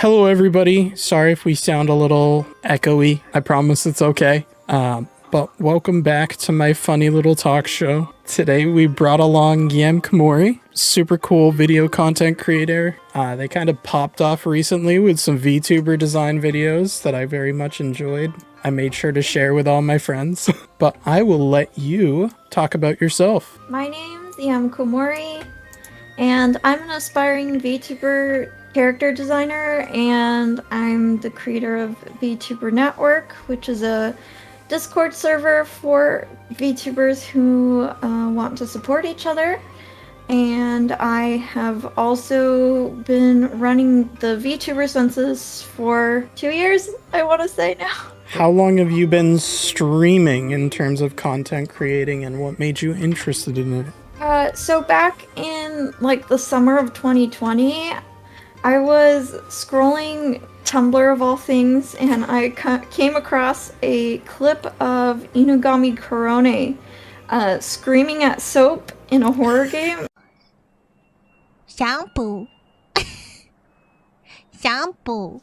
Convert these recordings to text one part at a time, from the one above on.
Hello, everybody. Sorry if we sound a little echoey. I promise it's okay. But welcome back to my funny little talk show. Today we brought along Yam Koumori, super cool video content creator. They kind of popped off recently with some VTuber design videos that I very much enjoyed. I made sure to share with all my friends. But I will let you talk about yourself. My name's Yam Koumori, and I'm an aspiring VTuber character designer, and I'm the creator of VTuber Network, which is a Discord server for VTubers who want to support each other. And I have also been running the VTuber Census for 2 years, I want to say now. How long have you been streaming in terms of content creating, and what made you interested in it? So back in like the summer of 2020, I was scrolling Tumblr of all things, and I came across a clip of Inugami Korone screaming at soap in a horror game. Shampoo. Shampoo.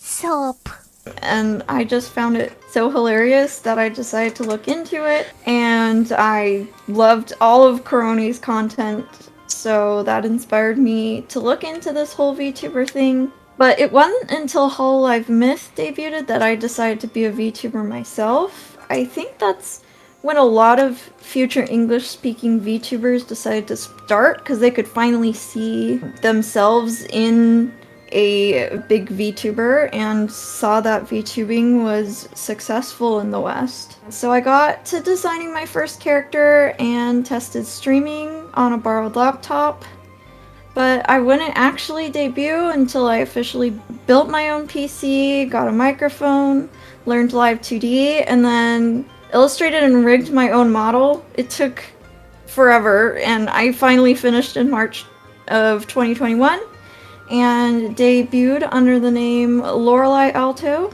Soap. And I just found it so hilarious that I decided to look into it, and I loved all of Korone's content, so that inspired me to look into this whole VTuber thing. But it wasn't until Hololive Myth debuted that I decided to be a VTuber myself. I think that's when a lot of future English-speaking VTubers decided to start, because they could finally see themselves in a big VTuber and saw that VTubing was successful in the West. So I got to designing my first character and tested streaming on a borrowed laptop, but I wouldn't actually debut until I officially built my own PC, got a microphone, learned Live 2D, and then illustrated and rigged my own model. It took forever, and I finally finished in March of 2021. And debuted under the name Lorelei Alto.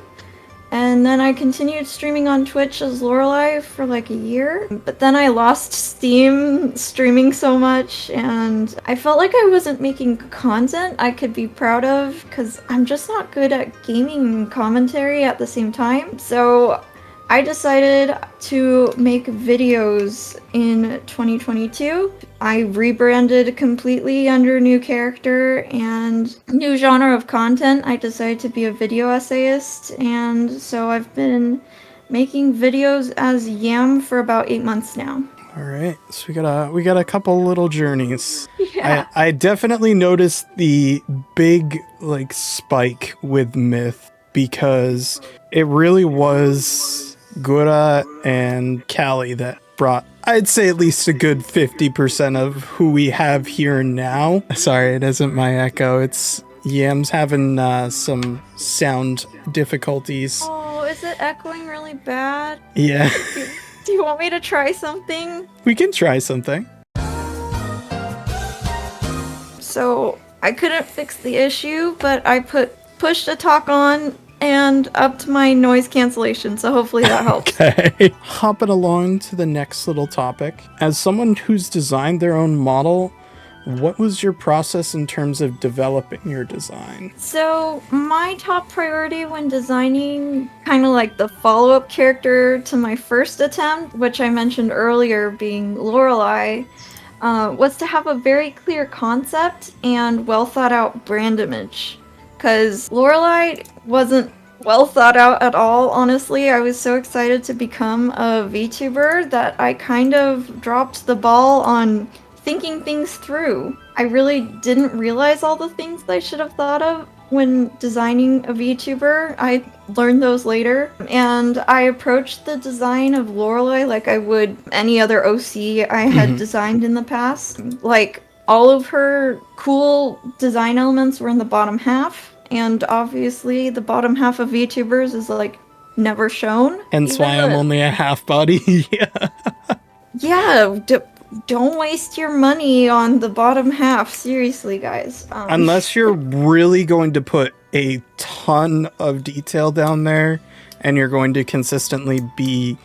And then I continued streaming on Twitch as Lorelei for like a year. But then I lost steam streaming so much, and I felt like I wasn't making content I could be proud of, because I'm just not good at gaming commentary at the same time. So I decided to make videos in 2022. I rebranded completely under new character and new genre of content. I decided to be a video essayist, and so I've been making videos as Yam for about 8 months now. All right, so we got a couple little journeys. Yeah. I definitely noticed the big like spike with Myth, because it really was Gura and Callie that brought, I'd say, at least a good 50% of who we have here now. Sorry, it isn't my echo. It's Yam's having some sound difficulties. Oh, is it echoing really bad? Yeah. Do you want me to try something? We can try something. So I couldn't fix the issue, but I pushed a talk on and upped my noise cancellation, so hopefully that helps. Okay. Hopping along to the next little topic. As someone who's designed their own model, what was your process in terms of developing your design? So my top priority when designing kind of like the follow-up character to my first attempt, which I mentioned earlier being Lorelei, was to have a very clear concept and well thought out brand image. Because Lorelei wasn't well thought out at all, honestly. I was so excited to become a VTuber that I kind of dropped the ball on thinking things through. I really didn't realize all the things I should have thought of when designing a VTuber. I learned those later, and I approached the design of Lorelei like I would any other OC I had designed in the past. Like, all of her cool design elements were in the bottom half, and obviously the bottom half of VTubers is like never shown. Hence why I'm only a half body. Yeah, don't waste your money on the bottom half, seriously, guys. Unless you're really going to put a ton of detail down there, and you're going to consistently be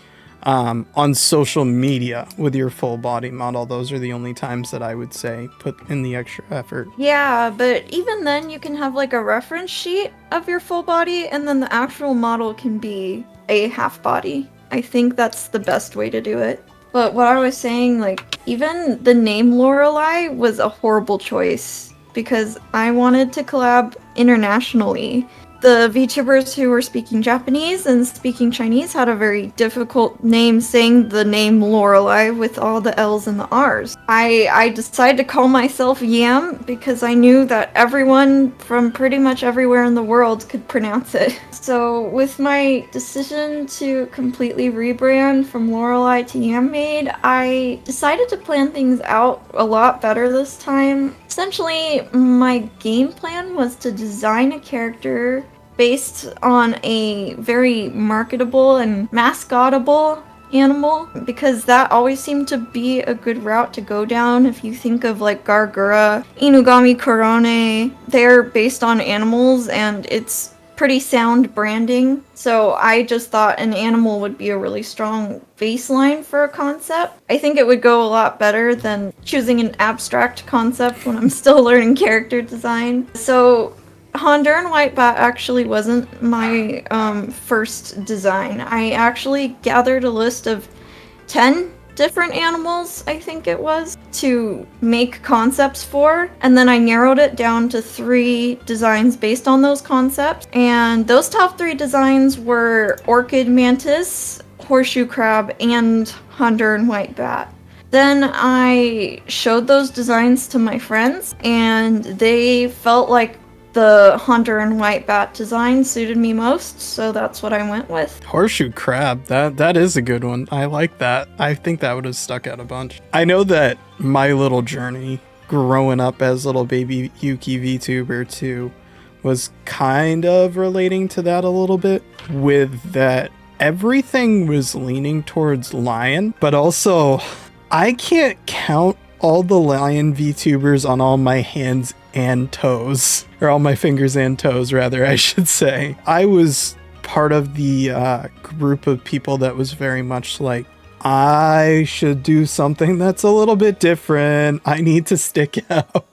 on social media with your full body model. Those are the only times that I would say put in the extra effort. Yeah, but even then you can have like a reference sheet of your full body, and then the actual model can be a half body. I think that's the best way to do it. But what I was saying, like, even the name Lorelei was a horrible choice because I wanted to collab internationally. The VTubers who were speaking Japanese and speaking Chinese had a very difficult name saying the name Lorelei with all the L's and the R's. I decided to call myself Yam because I knew that everyone from pretty much everywhere in the world could pronounce it. So with my decision to completely rebrand from Lorelei to Yam Maid, I decided to plan things out a lot better this time. Essentially, my game plan was to design a character based on a very marketable and mascotable animal, because that always seemed to be a good route to go down. If you think of like Gargura, Inugami Korone, they're based on animals and it's pretty sound branding. So I just thought an animal would be a really strong baseline for a concept. I think it would go a lot better than choosing an abstract concept when I'm still learning character design. So Honduran Whitebat actually wasn't my first design. I actually gathered a list of 10 different animals, I think it was, to make concepts for, and then I narrowed it down to 3 designs based on those concepts. And those top 3 designs were Orchid Mantis, Horseshoe Crab, and Honduran Whitebat. Then I showed those designs to my friends, and they felt like the Honduran Whitebat design suited me most, so that's what I went with. Horseshoe Crab, that is a good one. I like that. I think that would have stuck out a bunch. I know that my little journey growing up as little baby Yuuki VTuber too was kind of relating to that a little bit, with that everything was leaning towards lion, but also I can't count all the lion VTubers on all my hands and toes, or all my fingers and toes rather, I should say. I was part of the group of people that was very much like, I should do something that's a little bit different. I need to stick out.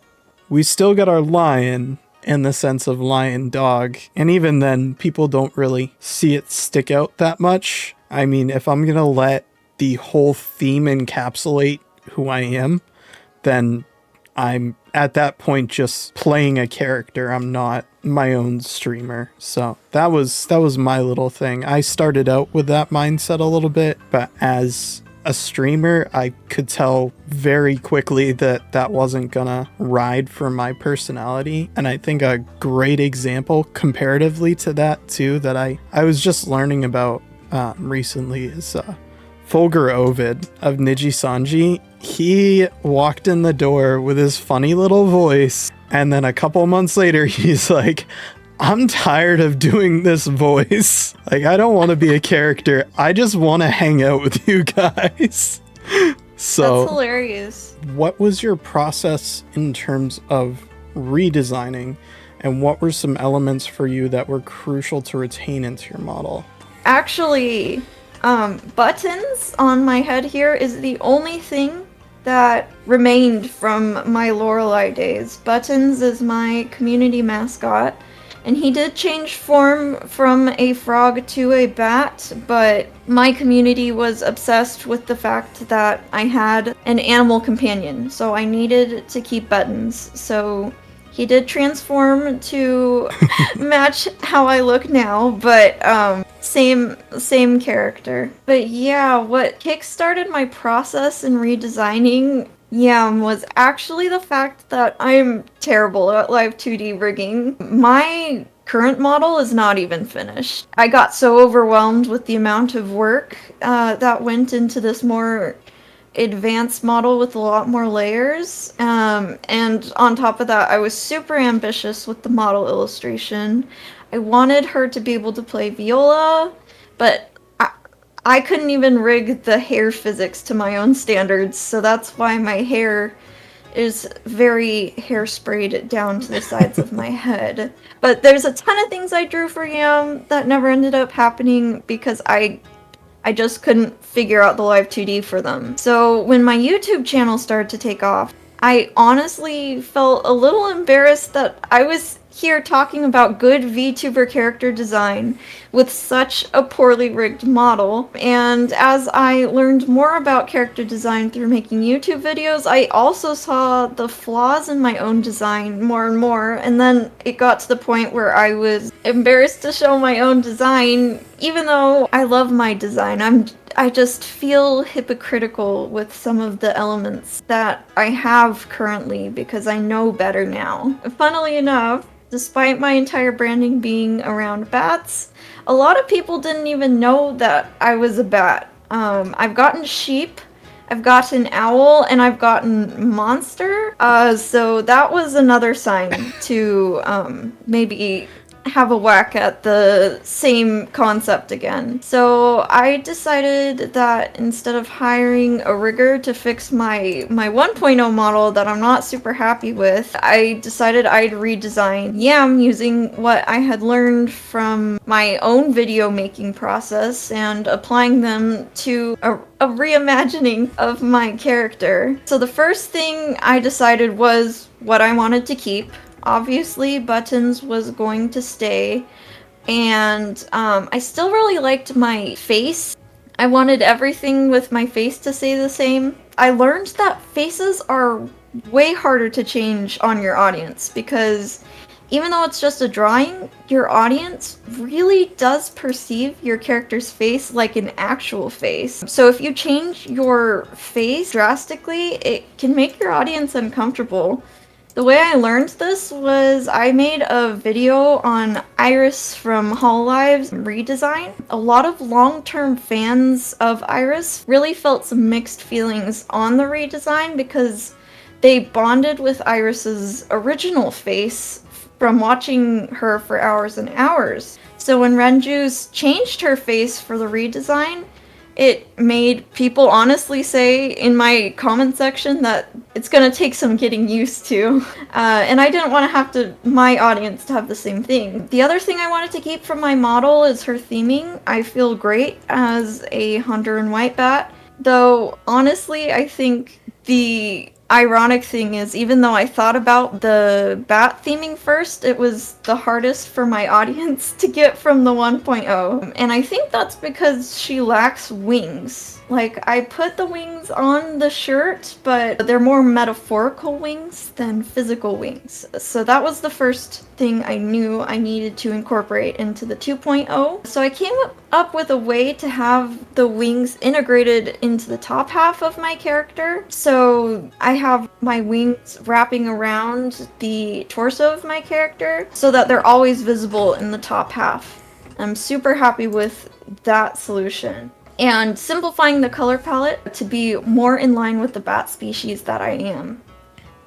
We still got our lion in the sense of lion dog, and even then people don't really see it stick out that much. I mean, if I'm gonna let the whole theme encapsulate who I am, then I'm at that point just playing a character. I'm not my own streamer. So that was my little thing. I started out with that mindset a little bit, but as a streamer, I could tell very quickly that that wasn't gonna ride for my personality. And I think a great example comparatively to that too, that I was just learning about recently is Fulgur Ovid of Niji Sanji. He walked in the door with his funny little voice, and then a couple months later he's like, I'm tired of doing this voice. Like, I don't want to be a character. I just want to hang out with you guys. So that's hilarious. What was your process in terms of redesigning, and what were some elements for you that were crucial to retain into your model? Actually, buttons on my head here is the only thing that remained from my Lorelei days. Buttons is my community mascot, and he did change form from a frog to a bat, but my community was obsessed with the fact that I had an animal companion, so I needed to keep Buttons. So he did transform to match how I look now, but same character. But yeah, what kickstarted my process in redesigning Yam was actually the fact that I'm terrible at live 2D rigging. My current model is not even finished. I got so overwhelmed with the amount of work that went into this more advanced model with a lot more layers, and on top of that, I was super ambitious with the model illustration. I wanted her to be able to play viola, but I couldn't even rig the hair physics to my own standards, so that's why my hair is very hairsprayed down to the sides of my head. But there's a ton of things I drew for Yam that never ended up happening because I I just couldn't figure out the live 2D for them. So when my YouTube channel started to take off, I honestly felt a little embarrassed that I was here talking about good VTuber character design with such a poorly rigged model. And as I learned more about character design through making YouTube videos, I also saw the flaws in my own design more and more. And then it got to the point where I was embarrassed to show my own design, even though I love my design. I just feel hypocritical with some of the elements that I have currently because I know better now. Funnily enough, despite my entire branding being around bats, a lot of people didn't even know that I was a bat. I've gotten sheep, I've gotten owl, and I've gotten monster. So that was another sign to maybe have a whack at the same concept again. So I decided that instead of hiring a rigger to fix my 1.0 model that I'm not super happy with, I decided I'd redesign Yam using what I had learned from my own video making process and applying them to a reimagining of my character. So the first thing I decided was what I wanted to keep. Obviously, Buttons was going to stay, and I still really liked my face. I wanted everything with my face to stay the same. I learned that faces are way harder to change on your audience because even though it's just a drawing, your audience really does perceive your character's face like an actual face. So if you change your face drastically, it can make your audience uncomfortable. The way I learned this was I made a video on Iris from Hololive's Redesign. A lot of long-term fans of Iris really felt some mixed feelings on the redesign because they bonded with Iris's original face from watching her for hours and hours. So when Renju's changed her face for the redesign, it made people honestly say in my comment section that it's gonna take some getting used to. And I didn't want to have my audience to have the same thing. The other thing I wanted to keep from my model is her theming. I feel great as a hunter and white bat, though honestly I think the ironic thing is, even though I thought about the bat theming first, it was the hardest for my audience to get from the 1.0. And I think that's because she lacks wings. Like, I put the wings on the shirt, but they're more metaphorical wings than physical wings. So that was the first thing I knew I needed to incorporate into the 2.0. So I came up with a way to have the wings integrated into the top half of my character. So I have my wings wrapping around the torso of my character so that they're always visible in the top half. I'm super happy with that solution. And simplifying the color palette to be more in line with the bat species that I am.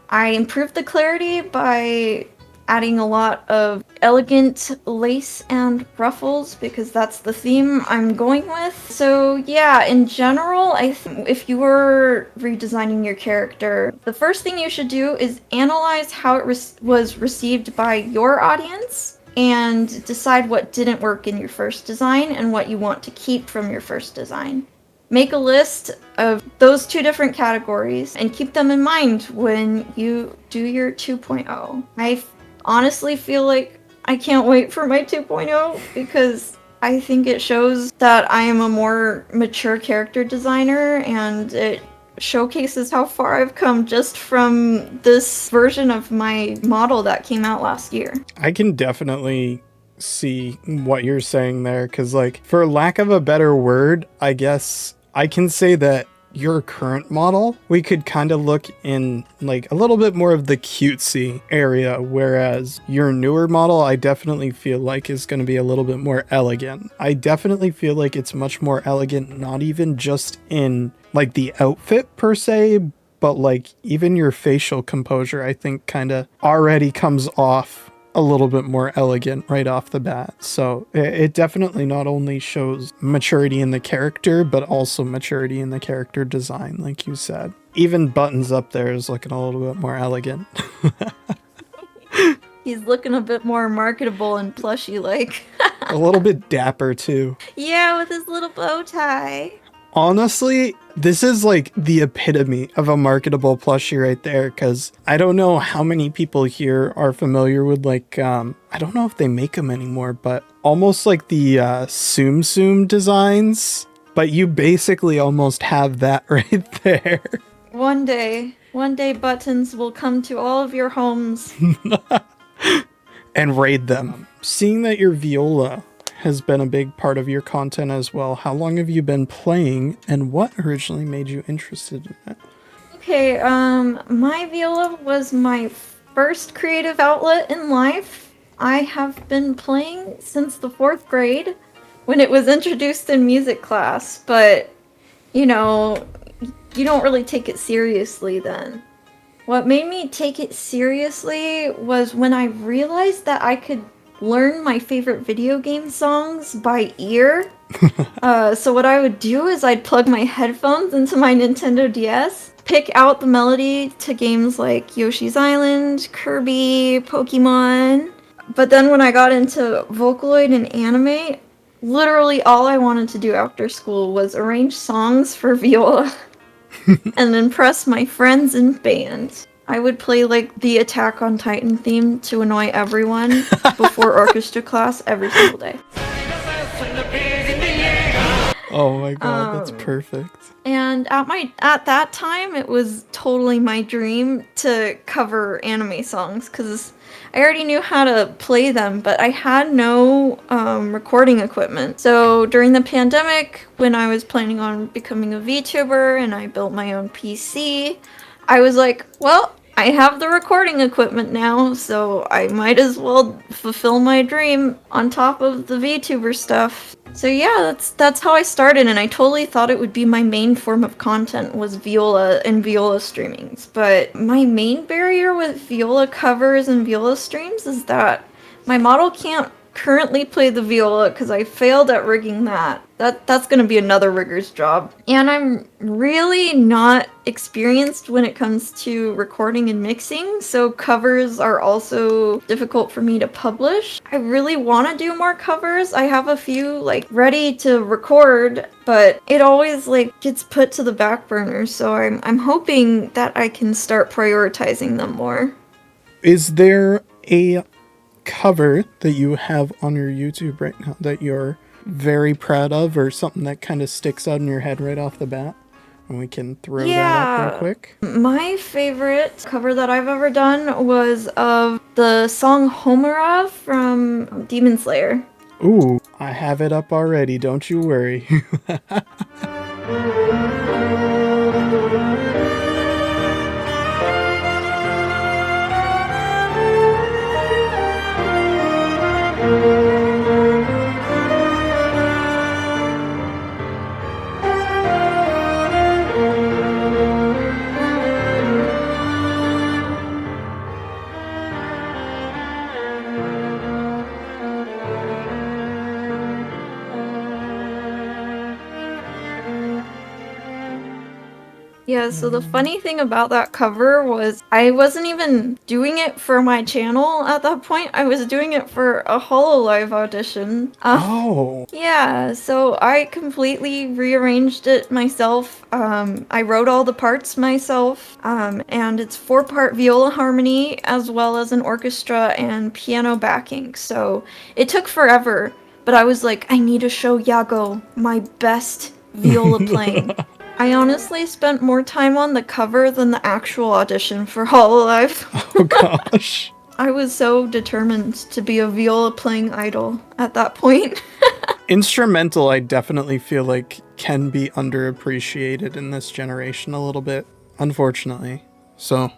I improved the clarity by adding a lot of elegant lace and ruffles because that's the theme I'm going with. So yeah, in general, I think if you were redesigning your character, the first thing you should do is analyze how it was received by your audience and decide what didn't work in your first design and what you want to keep from your first design. Make a list of those two different categories and keep them in mind when you do your 2.0. I honestly feel like I can't wait for my 2.0 because I think it shows that I am a more mature character designer and it showcases how far I've come just from this version of my model that came out last year. I can definitely see what you're saying there because, like, for lack of a better word, I guess I can say that your current model, we could kind of look in like a little bit more of the cutesy area, whereas your newer model, I definitely feel like is going to be a little bit more elegant. I definitely feel like it's much more elegant, not even just in like the outfit per se, but like even your facial composure, I think kind of already comes off a little bit more elegant right off the bat. So it definitely not only shows maturity in the character, but also maturity in the character design, like you said. Even Buttons up there is looking a little bit more elegant. He's looking a bit more marketable and plushy like. A little bit dapper too. Yeah, with his little bow tie. Honestly, this is like the epitome of a marketable plushie right there, because I don't know how many people here are familiar with like, I don't know if they make them anymore, but almost like the Tsum Tsum designs, but you basically almost have that right there. One day buttons will come to all of your homes. And raid them. Seeing that your viola has been a big part of your content as well, how long have you been playing, and what originally made you interested in it? Okay, my viola was my first creative outlet in life. I have been playing since the 4th grade when it was introduced in music class, but, you know, you don't really take it seriously then. What made me take it seriously was when I realized that I could learn my favorite video game songs by ear. So what I would do is I'd plug my headphones into my Nintendo DS, pick out the melody to games like Yoshi's Island, Kirby, Pokemon. But then when I got into Vocaloid and anime, literally all I wanted to do after school was arrange songs for viola and impress my friends in band. I would play like the Attack on Titan theme to annoy everyone before orchestra class every single day. Oh my god, that's perfect. And at that time, it was totally my dream to cover anime songs because I already knew how to play them, but I had no recording equipment. So during the pandemic, when I was planning on becoming a VTuber and I built my own PC, I was like, well, I have the recording equipment now, so I might as well fulfill my dream on top of the VTuber stuff. So yeah, that's how I started, and I totally thought it would be my main form of content was viola and viola streamings. But my main barrier with viola covers and viola streams is that my model can't currently play the viola because I failed at rigging that. That's gonna be another rigger's job. And I'm really not experienced when it comes to recording and mixing, so covers are also difficult for me to publish. I really want to do more covers. I have a few like ready to record, but it always like gets put to the back burner, so I'm hoping that I can start prioritizing them more. Is there a cover that you have on your YouTube right now that you're very proud of, or something that kind of sticks out in your head right off the bat? And we can throw that up real quick. My favorite cover that I've ever done was of the song Homura from Demon Slayer. Ooh, I have it up already, don't you worry. Yeah, so the funny thing about that cover was I wasn't even doing it for my channel at that point. I was doing it for a HoloLive audition. Oh. Yeah, so I completely rearranged it myself. I wrote all the parts myself, and it's 4-part viola harmony as well as an orchestra and piano backing. So it took forever, but I was like, I need to show Yago my best viola playing. I honestly spent more time on the cover than the actual audition for HoloLive. Oh gosh. I was so determined to be a viola playing idol at that point. Instrumental, I definitely feel like can be underappreciated in this generation a little bit, unfortunately. So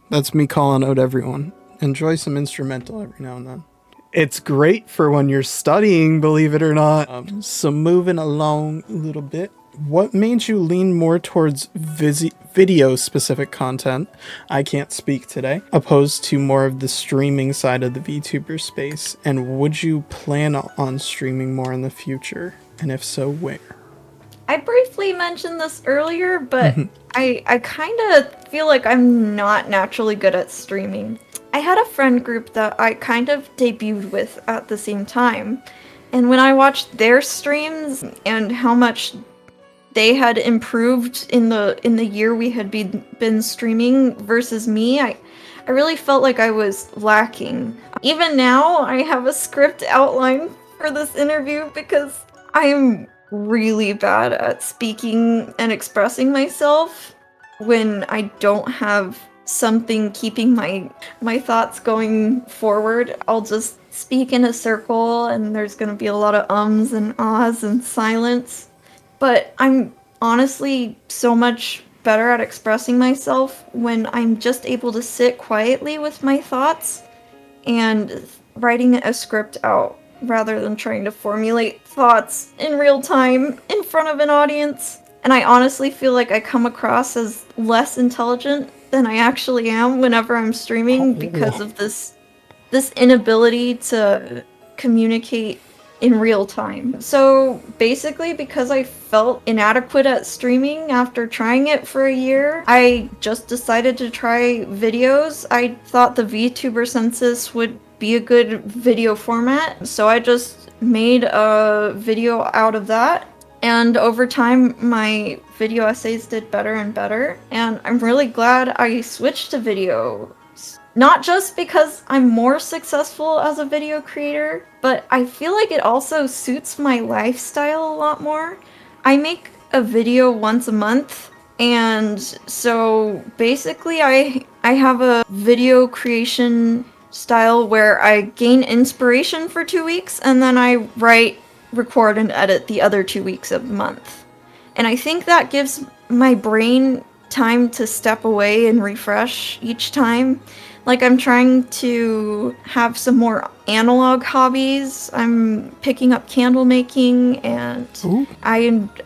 that's me calling out everyone. Enjoy some instrumental every now and then. It's great for when you're studying, believe it or not. So moving along a little bit. What made you lean more towards video-specific content, I can't speak today, opposed to more of the streaming side of the VTuber space? And would you plan on streaming more in the future? And if so, where? I briefly mentioned this earlier, but I kind of feel like I'm not naturally good at streaming. I had a friend group that I kind of debuted with at the same time. And when I watched their streams and how much they had improved in the year we had been streaming versus me, I really felt like I was lacking. Even now, I have a script outline for this interview because I'm really bad at speaking and expressing myself when I don't have something keeping my thoughts going forward. I'll just speak in a circle and there's gonna be a lot of ums and ahs and silence. But I'm honestly so much better at expressing myself when I'm just able to sit quietly with my thoughts and writing a script out rather than trying to formulate thoughts in real time in front of an audience. And I honestly feel like I come across as less intelligent than I actually am whenever I'm streaming because of this inability to communicate in real time. So basically, because I felt inadequate at streaming after trying it for a year, I just decided to try videos. I thought the VTuber Census would be a good video format, so I just made a video out of that. And over time, my video essays did better and better, and I'm really glad I switched to video. Not just because I'm more successful as a video creator, but I feel like it also suits my lifestyle a lot more. I make a video once a month, and so basically I have a video creation style where I gain inspiration for 2 weeks, and then I write, record, and edit the other 2 weeks of the month. And I think that gives my brain time to step away and refresh each time. Like, I'm trying to have some more analog hobbies. I'm picking up candle making, and I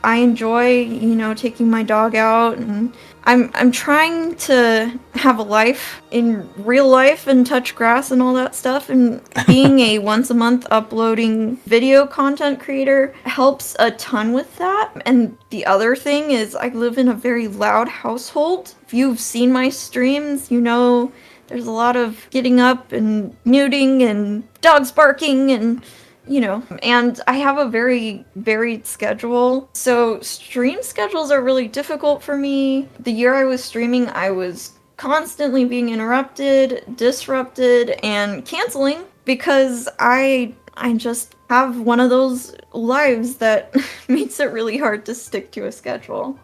enjoy, taking my dog out, and I'm trying to have a life in real life and touch grass and all that stuff, and being a once a month uploading video content creator helps a ton with that. And the other thing is I live in a very loud household. If you've seen my streams, there's a lot of getting up and muting and dogs barking and, and I have a very varied schedule. So stream schedules are really difficult for me. The year I was streaming, I was constantly being interrupted, disrupted, and canceling because I just have one of those lives that makes it really hard to stick to a schedule.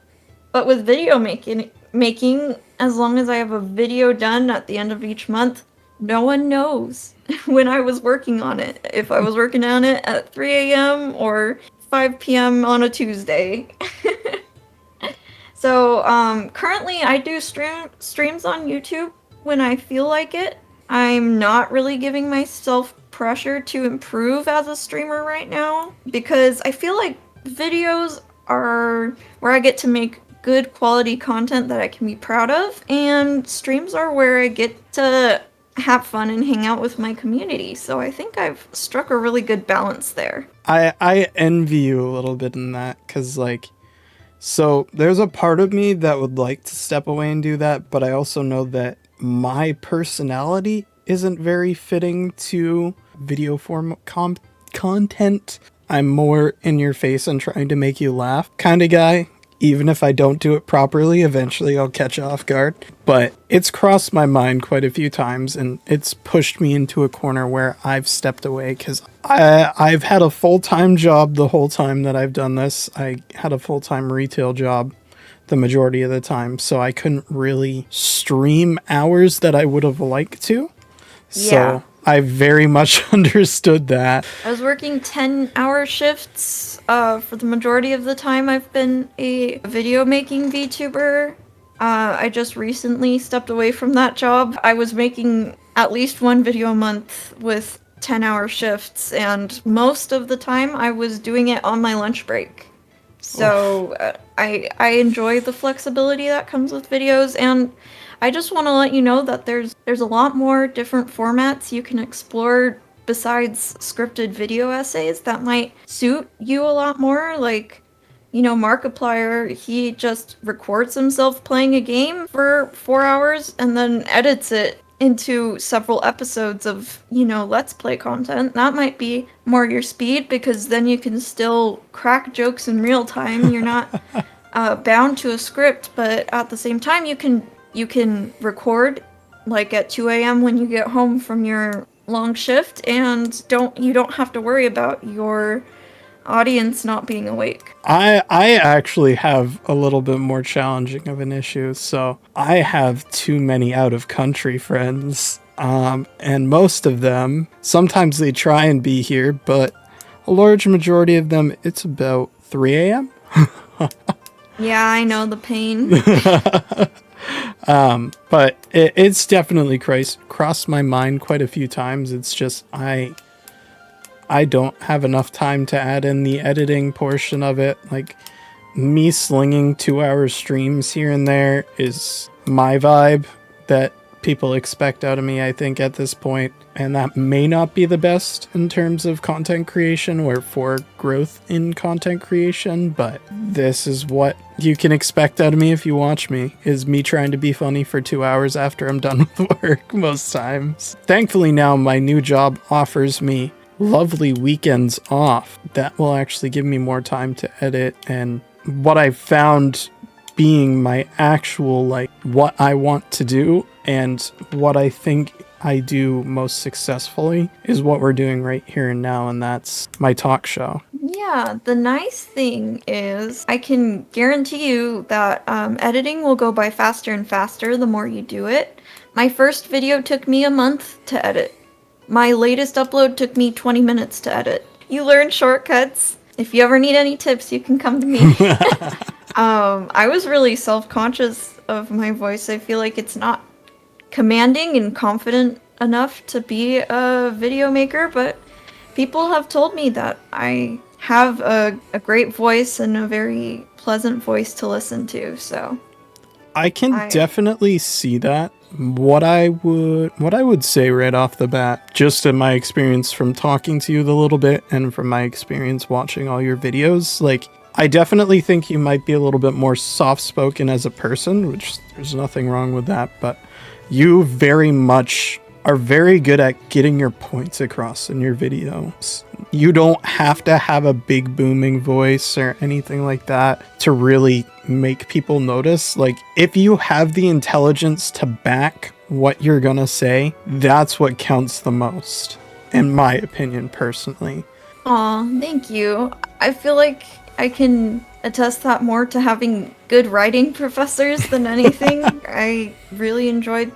But with video making, as long as I have a video done at the end of each month, no one knows when I was working on it. If I was working on it at 3 a.m. or 5 p.m. on a Tuesday. So currently I do streams on YouTube when I feel like it. I'm not really giving myself pressure to improve as a streamer right now because I feel like videos are where I get to make good quality content that I can be proud of, and streams are where I get to have fun and hang out with my community. So I think I've struck a really good balance there. I envy you a little bit in that, because so there's a part of me that would like to step away and do that, but I also know that my personality isn't very fitting to video form content. I'm more in your face and trying to make you laugh kind of guy. Even if I don't do it properly, eventually I'll catch you off guard. But it's crossed my mind quite a few times, and it's pushed me into a corner where I've stepped away because I've had a full-time job the whole time that I've done this. I had a full-time retail job the majority of the time, so I couldn't really stream hours that I would have liked to. Yeah. So I very much understood that. I was working 10-hour shifts for the majority of the time I've been a video making VTuber. I just recently stepped away from that job. I was making at least one video a month with 10-hour shifts, and most of the time I was doing it on my lunch break. So I enjoy the flexibility that comes with videos, and I just want to let you know that there's a lot more different formats you can explore besides scripted video essays that might suit you a lot more. Like, Markiplier, he just records himself playing a game for 4 hours and then edits it into several episodes of, Let's Play content. That might be more your speed, because then you can still crack jokes in real time. You're not bound to a script, but at the same time, you can record like at 2 a.m. when you get home from your long shift, and you don't have to worry about your audience not being awake. I actually have a little bit more challenging of an issue. So I have too many out of country friends, and most of them, sometimes they try and be here, but a large majority of them, it's about 3 a.m. Yeah, I know the pain. But it's definitely crossed my mind quite a few times. It's just I don't have enough time to add in the editing portion of it. Like, me slinging 2-hour streams here and there is my vibe that people expect out of me, I think, at this point. And that may not be the best in terms of content creation or for growth in content creation, but this is what you can expect out of me if you watch me, is me trying to be funny for 2 hours after I'm done with work most times. Thankfully now my new job offers me lovely weekends off that will actually give me more time to edit, and what I found being my actual, like, what I want to do and what I think I do most successfully is what we're doing right here and now, and that's my talk show. Yeah, the nice thing is I can guarantee you that editing will go by faster and faster the more you do it. My first video took me a month to edit. My latest upload took me 20 minutes to edit. You learn shortcuts. If you ever need any tips, you can come to me. I was really self-conscious of my voice. I feel like it's not commanding and confident enough to be a video maker, but people have told me that I have a great voice and a very pleasant voice to listen to, so... I can definitely see that. What I would say right off the bat, just in my experience from talking to you a little bit and from my experience watching all your videos, like, I definitely think you might be a little bit more soft-spoken as a person, which there's nothing wrong with that, but you very much are very good at getting your points across in your videos. You don't have to have a big booming voice or anything like that to really make people notice. Like, if you have the intelligence to back what you're gonna say, that's what counts the most, in my opinion, personally. Aw, thank you. I feel like I can attest that more to having good writing professors than anything. I really enjoyed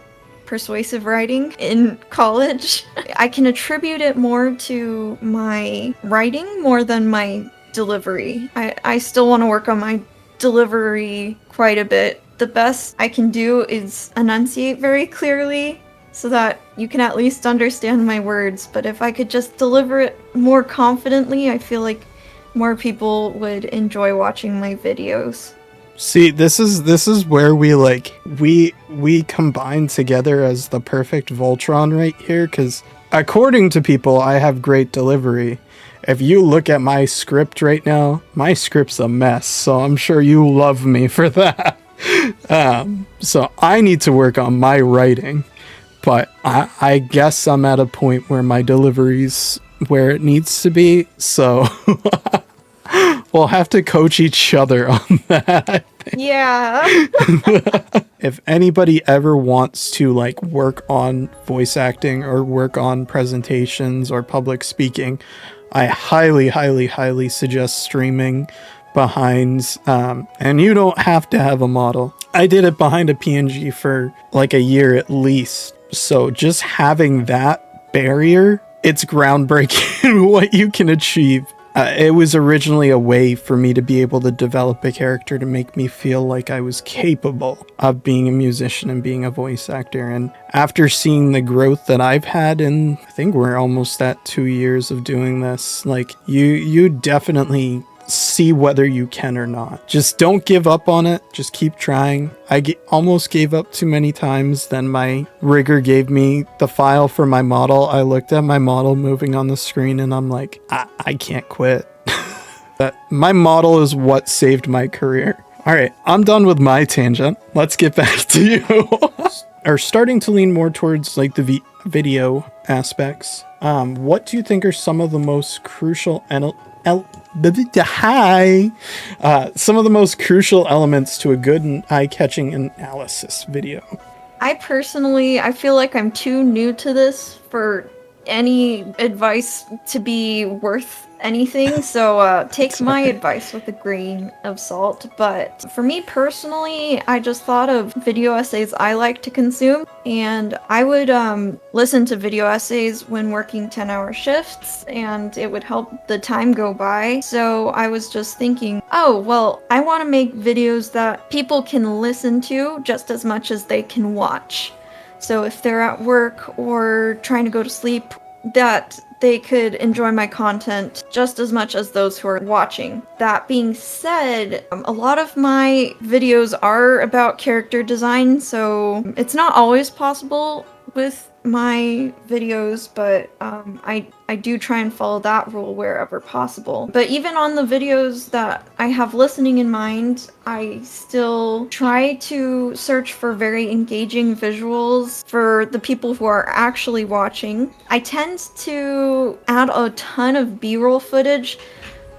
persuasive writing in college. I can attribute it more to my writing more than my delivery. I still want to work on my delivery quite a bit. The best I can do is enunciate very clearly so that you can at least understand my words, but if I could just deliver it more confidently, I feel like more people would enjoy watching my videos. See, this is where we combine together as the perfect Voltron right here, because according to people, I have great delivery. If you look at my script right now, my script's a mess, so I'm sure you love me for that. So I need to work on my writing, but I guess I'm at a point where my delivery's where it needs to be, so... We'll have to coach each other on that, I think. Yeah. If anybody ever wants to, like, work on voice acting or work on presentations or public speaking, I highly, highly, highly suggest streaming behind, and you don't have to have a model. I did it behind a PNG for like a year at least. So just having that barrier, it's groundbreaking what you can achieve. It was originally a way for me to be able to develop a character to make me feel like I was capable of being a musician and being a voice actor. And after seeing the growth that I've had, and I think we're almost at 2 years of doing this, like, you definitely see whether you can or not. Just don't give up on it. Just keep trying. Almost gave up too many times. Then my rigger gave me the file for my model. I looked at my model moving on the screen and I'm like, I can't quit. But my model is what saved my career. All right, I'm done with my tangent. Let's get back to you. are starting to lean more towards like the video aspects. What do you think are some of the most crucial some of the most crucial elements to a good and eye-catching analysis video? I feel like I'm too new to this for any advice to be worth anything, so take my advice with a grain of salt. But for me personally, I just thought of video essays I like to consume, and I would listen to video essays when working 10-hour shifts, and it would help the time go by. So I was just thinking, oh, well, I want to make videos that people can listen to just as much as they can watch. So if they're at work or trying to go to sleep, that they could enjoy my content just as much as those who are watching. That being said, a lot of my videos are about character design, so it's not always possible with my videos, but I do try and follow that rule wherever possible. But even on the videos that I have listening in mind, I still try to search for very engaging visuals for the people who are actually watching. I tend to add a ton of B-roll footage,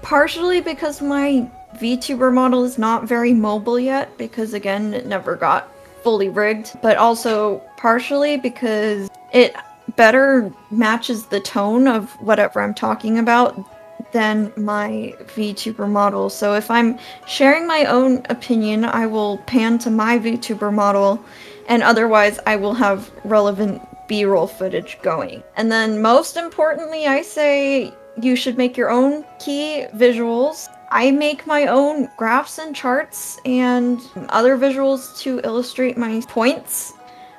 partially because my VTuber model is not very mobile yet, because again, it never got fully rigged, but also partially because it better matches the tone of whatever I'm talking about than my VTuber model. So if I'm sharing my own opinion, I will pan to my VTuber model, and otherwise I will have relevant B-roll footage going. And then most importantly, I say you should make your own key visuals. I make my own graphs and charts and other visuals to illustrate my points.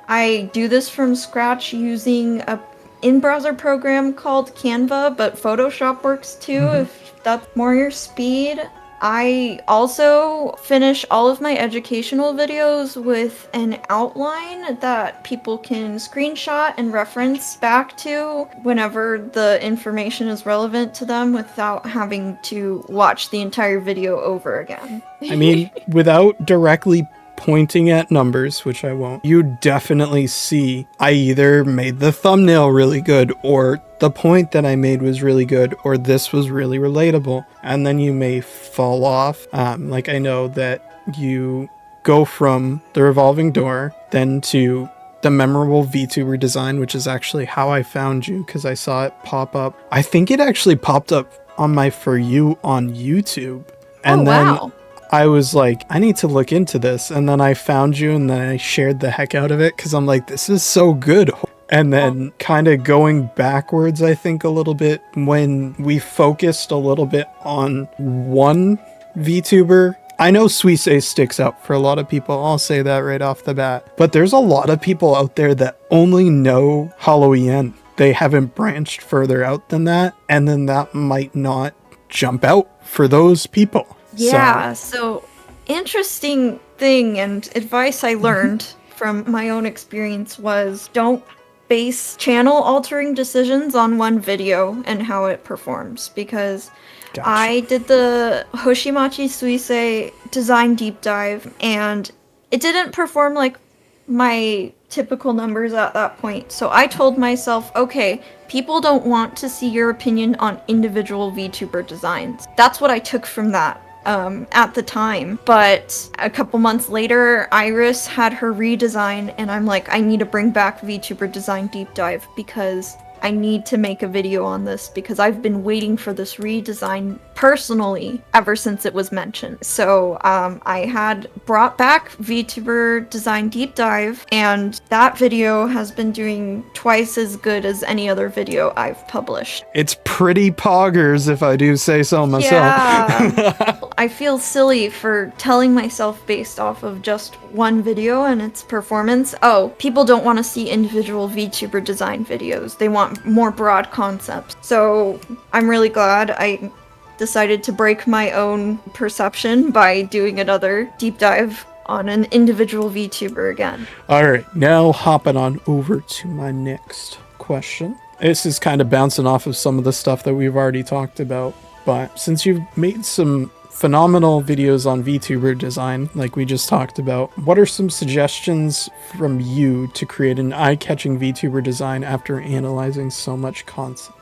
I do this from scratch using a in-browser program called Canva, but Photoshop works too if that's more your speed. I also finish all of my educational videos with an outline that people can screenshot and reference back to whenever the information is relevant to them without having to watch the entire video over again. I mean, without directly pointing at numbers, which I won't, you definitely see I either made the thumbnail really good, or the point that I made was really good, or this was really relatable. And then you may fall off. Like I know that you go from the revolving door then to the memorable VTuber design, which is actually how I found you, because I saw it pop up. I think it actually popped up on my For You on YouTube. And wow. I was like, I need to look into this. And then I found you, and then I shared the heck out of it because I'm like, this is so good. And then kind of going backwards, I think a little bit, when we focused a little bit on one VTuber. I know Suisse sticks out for a lot of people. I'll say that right off the bat. But there's a lot of people out there that only know Halloween. They haven't branched further out than that. And then that might not jump out for those people. Yeah, so interesting thing and advice I learned from my own experience was don't base channel altering decisions on one video and how it performs, because gotcha. I did the Hoshimachi Suisse design deep dive and it didn't perform like my typical numbers at that point. So I told myself, okay, people don't want to see your opinion on individual VTuber designs. That's what I took from that. At the time, but a couple months later, Iris had her redesign, and I'm like, I need to bring back VTuber Design Deep Dive because I need to make a video on this, because I've been waiting for this redesign personally ever since it was mentioned. So I had brought back VTuber Design Deep Dive, and that video has been doing twice as good as any other video I've published. It's pretty poggers, if I do say so myself. Yeah. I feel silly for telling myself based off of just one video and its performance, oh, people don't want to see individual VTuber design videos. They want more broad concepts. So I'm really glad I decided to break my own perception by doing another deep dive on an individual VTuber again. All right, now hopping on over to my next question. This is kind of bouncing off of some of the stuff that we've already talked about, but since you've made some phenomenal videos on VTuber Design, like we just talked about. What are some suggestions from you to create an eye-catching VTuber design after analyzing so much content?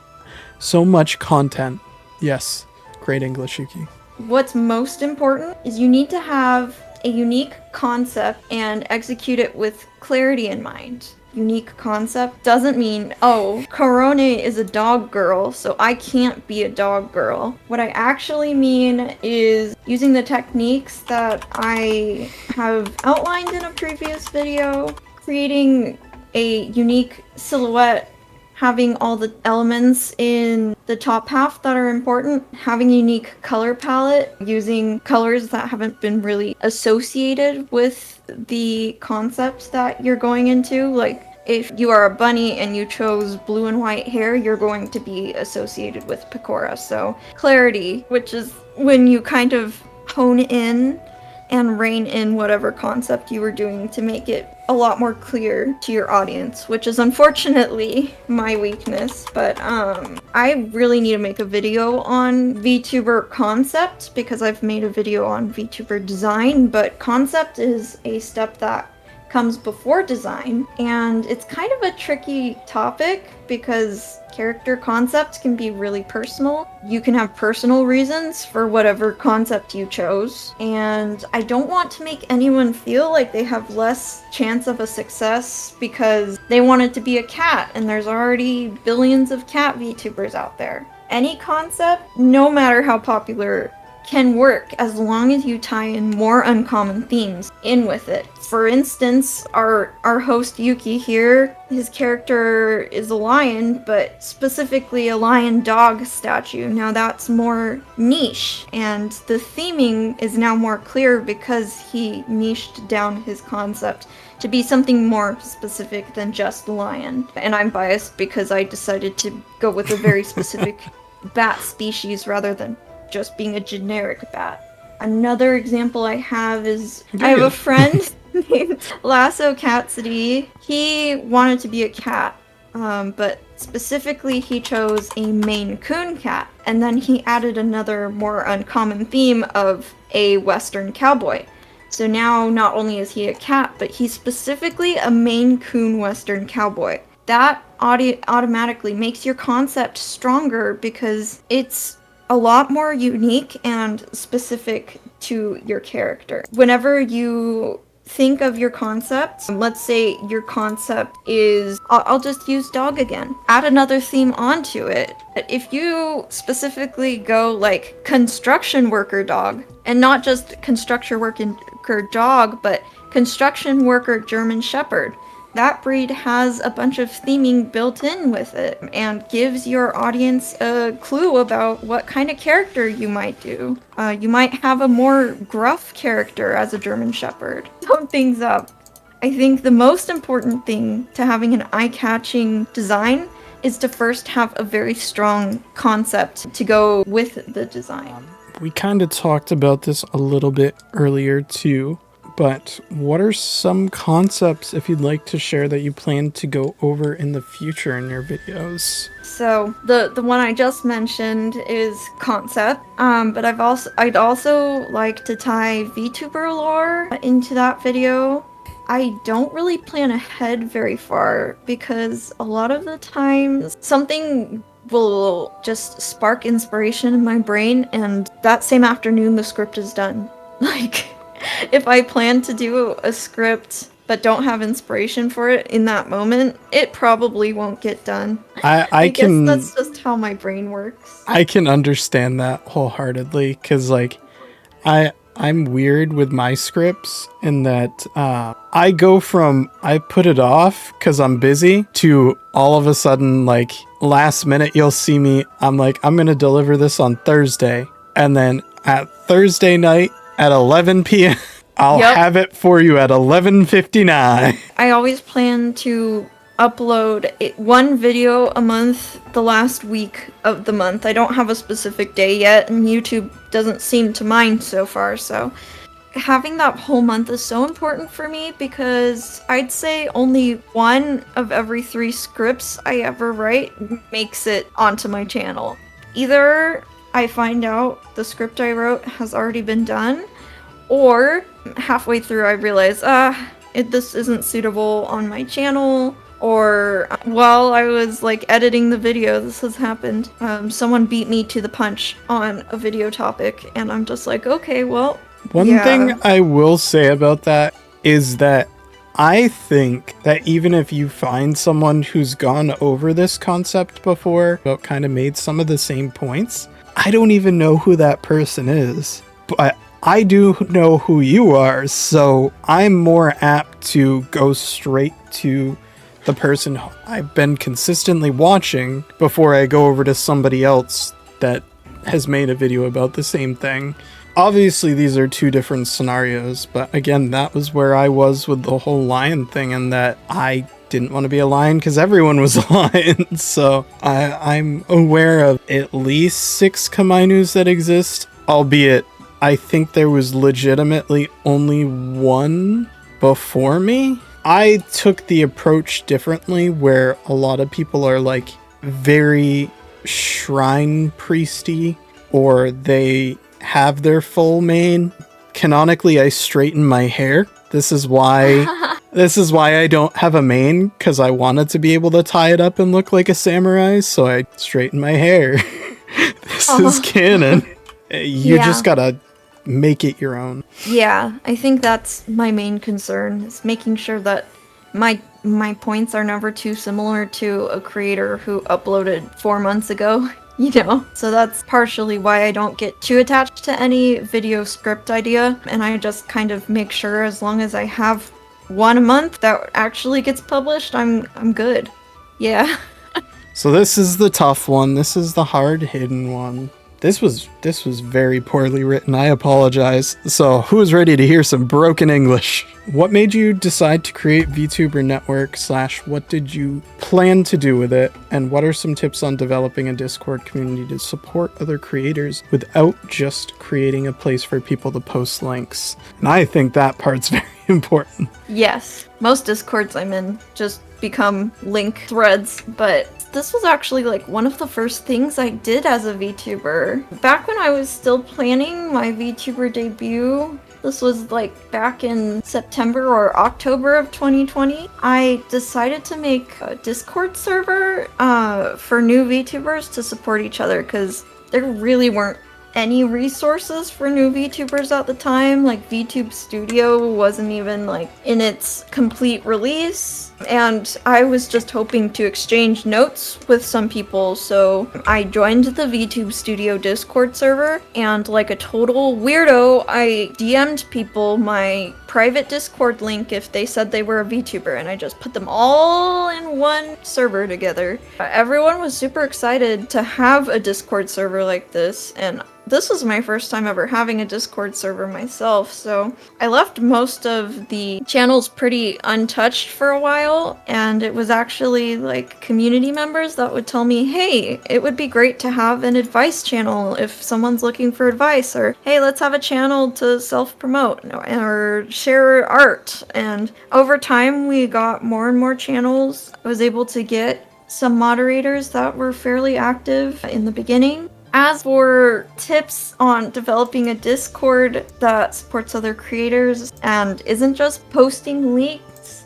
Yes, great English, Yuuki. What's most important is you need to have a unique concept and execute it with clarity in mind. Unique concept doesn't mean, oh, Korone is a dog girl, so I can't be a dog girl. What I actually mean is using the techniques that I have outlined in a previous video, creating a unique silhouette, having all the elements in the top half that are important, having a unique color palette, using colors that haven't been really associated with the concept that you're going into. Like, if you are a bunny and you chose blue and white hair, you're going to be associated with Pecora. So clarity, which is when you kind of hone in and rein in whatever concept you were doing to make it a lot more clear to your audience, which is unfortunately my weakness. But I really need to make a video on VTuber concept because I've made a video on VTuber design, but concept is a step that comes before design, and it's kind of a tricky topic because character concepts can be really personal. You can have personal reasons for whatever concept you chose, and I don't want to make anyone feel like they have less chance of a success because they want it to be a cat and there's already billions of cat VTubers out there. Any concept, no matter how popular, can work as long as you tie in more uncommon themes in with it. For instance, our host Yuuki here, his character is a lion, but specifically a lion dog statue. Now that's more niche, and the theming is now more clear because he niched down his concept to be something more specific than just lion. And I'm biased because I decided to go with a very specific bat species rather than just being a generic bat. Another example I have is I have a friend named Lasso Catsidy. He wanted to be a cat, but specifically he chose a Maine Coon cat, and then he added another more uncommon theme of a Western cowboy. So now not only is he a cat, but he's specifically a Maine Coon Western cowboy. That automatically makes your concept stronger because it's a lot more unique and specific to your character. Whenever you think of your concept, let's say your concept is, I'll just use dog again. Add another theme onto it. If you specifically go like construction worker dog, and not just construction worker dog, but construction worker German Shepherd, that breed has a bunch of theming built in with it and gives your audience a clue about what kind of character you might do. You might have a more gruff character as a German Shepherd. Sum things up. I think the most important thing to having an eye-catching design is to first have a very strong concept to go with the design. We kind of talked about this a little bit earlier too. But what are some concepts, if you'd like to share, that you plan to go over in the future in your videos? So the one I just mentioned is concept, but I'd also like to tie VTuber lore into that video. I don't really plan ahead very far because a lot of the times something will just spark inspiration in my brain, and that same afternoon the script is done. Like, if I plan to do a script but don't have inspiration for it in that moment, it probably won't get done. I guess that's just how my brain works. I can understand that wholeheartedly because, like, I'm weird with my scripts in that I go from I put it off because I'm busy to all of a sudden, like, last minute you'll see me, I'm like, I'm going to deliver this on Thursday. And then at Thursday night, at 11 p.m. I'll have it for you at 11:59. I always plan to upload one video a month the last week of the month. I don't have a specific day yet, and YouTube doesn't seem to mind so far, so having that whole month is so important for me because I'd say only one of every 3 scripts I ever write makes it onto my channel. Either I find out the script I wrote has already been done, or halfway through I realize, this isn't suitable on my channel, or while I was like editing the video, this has happened. Someone beat me to the punch on a video topic, and I'm just like, okay, well, One thing I will say about that is that I think that even if you find someone who's gone over this concept before, but kind of made some of the same points, I don't even know who that person is. But I do know who you are, so I'm more apt to go straight to the person I've been consistently watching before I go over to somebody else that has made a video about the same thing. Obviously, these are two different scenarios, but again, that was where I was with the whole lion thing, and that I didn't want to be a lion because everyone was a lion. So I'm aware of at least 6 Kamainus that exist, albeit I think there was legitimately only one before me. I took the approach differently, where a lot of people are like very shrine priesty, or they have their full mane. Canonically, I straighten my hair. This is why I don't have a mane, because I wanted to be able to tie it up and look like a samurai, so I straighten my hair. This is canon. You just gotta make it your own. Yeah, I think that's my main concern, is making sure that my points are never too similar to a creator who uploaded 4 months ago. So that's partially why I don't get too attached to any video script idea, and I just kind of make sure as long as I have one a month that actually gets published, I'm good. Yeah. So this is the tough one. This is the hard-hidden one. This was very poorly written. I apologize. So who's ready to hear some broken English? What made you decide to create VTuber Network / what did you plan to do with it? And what are some tips on developing a Discord community to support other creators without just creating a place for people to post links? And I think that part's very important. Yes. Most Discords I'm in just become link threads, but this was actually like one of the first things I did as a VTuber. Back when I was still planning my VTuber debut, this was like back in September or October of 2020, I decided to make a Discord server for new VTubers to support each other, because there really weren't any resources for new VTubers at the time. Like VTube Studio wasn't even like in its complete release, and I was just hoping to exchange notes with some people, so I joined the VTube Studio Discord server, and like a total weirdo, I DM'd people my private Discord link if they said they were a VTuber, and I just put them all in one server together. Everyone was super excited to have a Discord server like this, and this was my first time ever having a Discord server myself, so I left most of the channels pretty untouched for a while, and it was actually like community members that would tell me, hey, it would be great to have an advice channel if someone's looking for advice, or hey, let's have a channel to self-promote, or share art. And over time we got more and more channels. I was able to get some moderators that were fairly active in the beginning. As for tips on developing a Discord that supports other creators and isn't just posting leaks,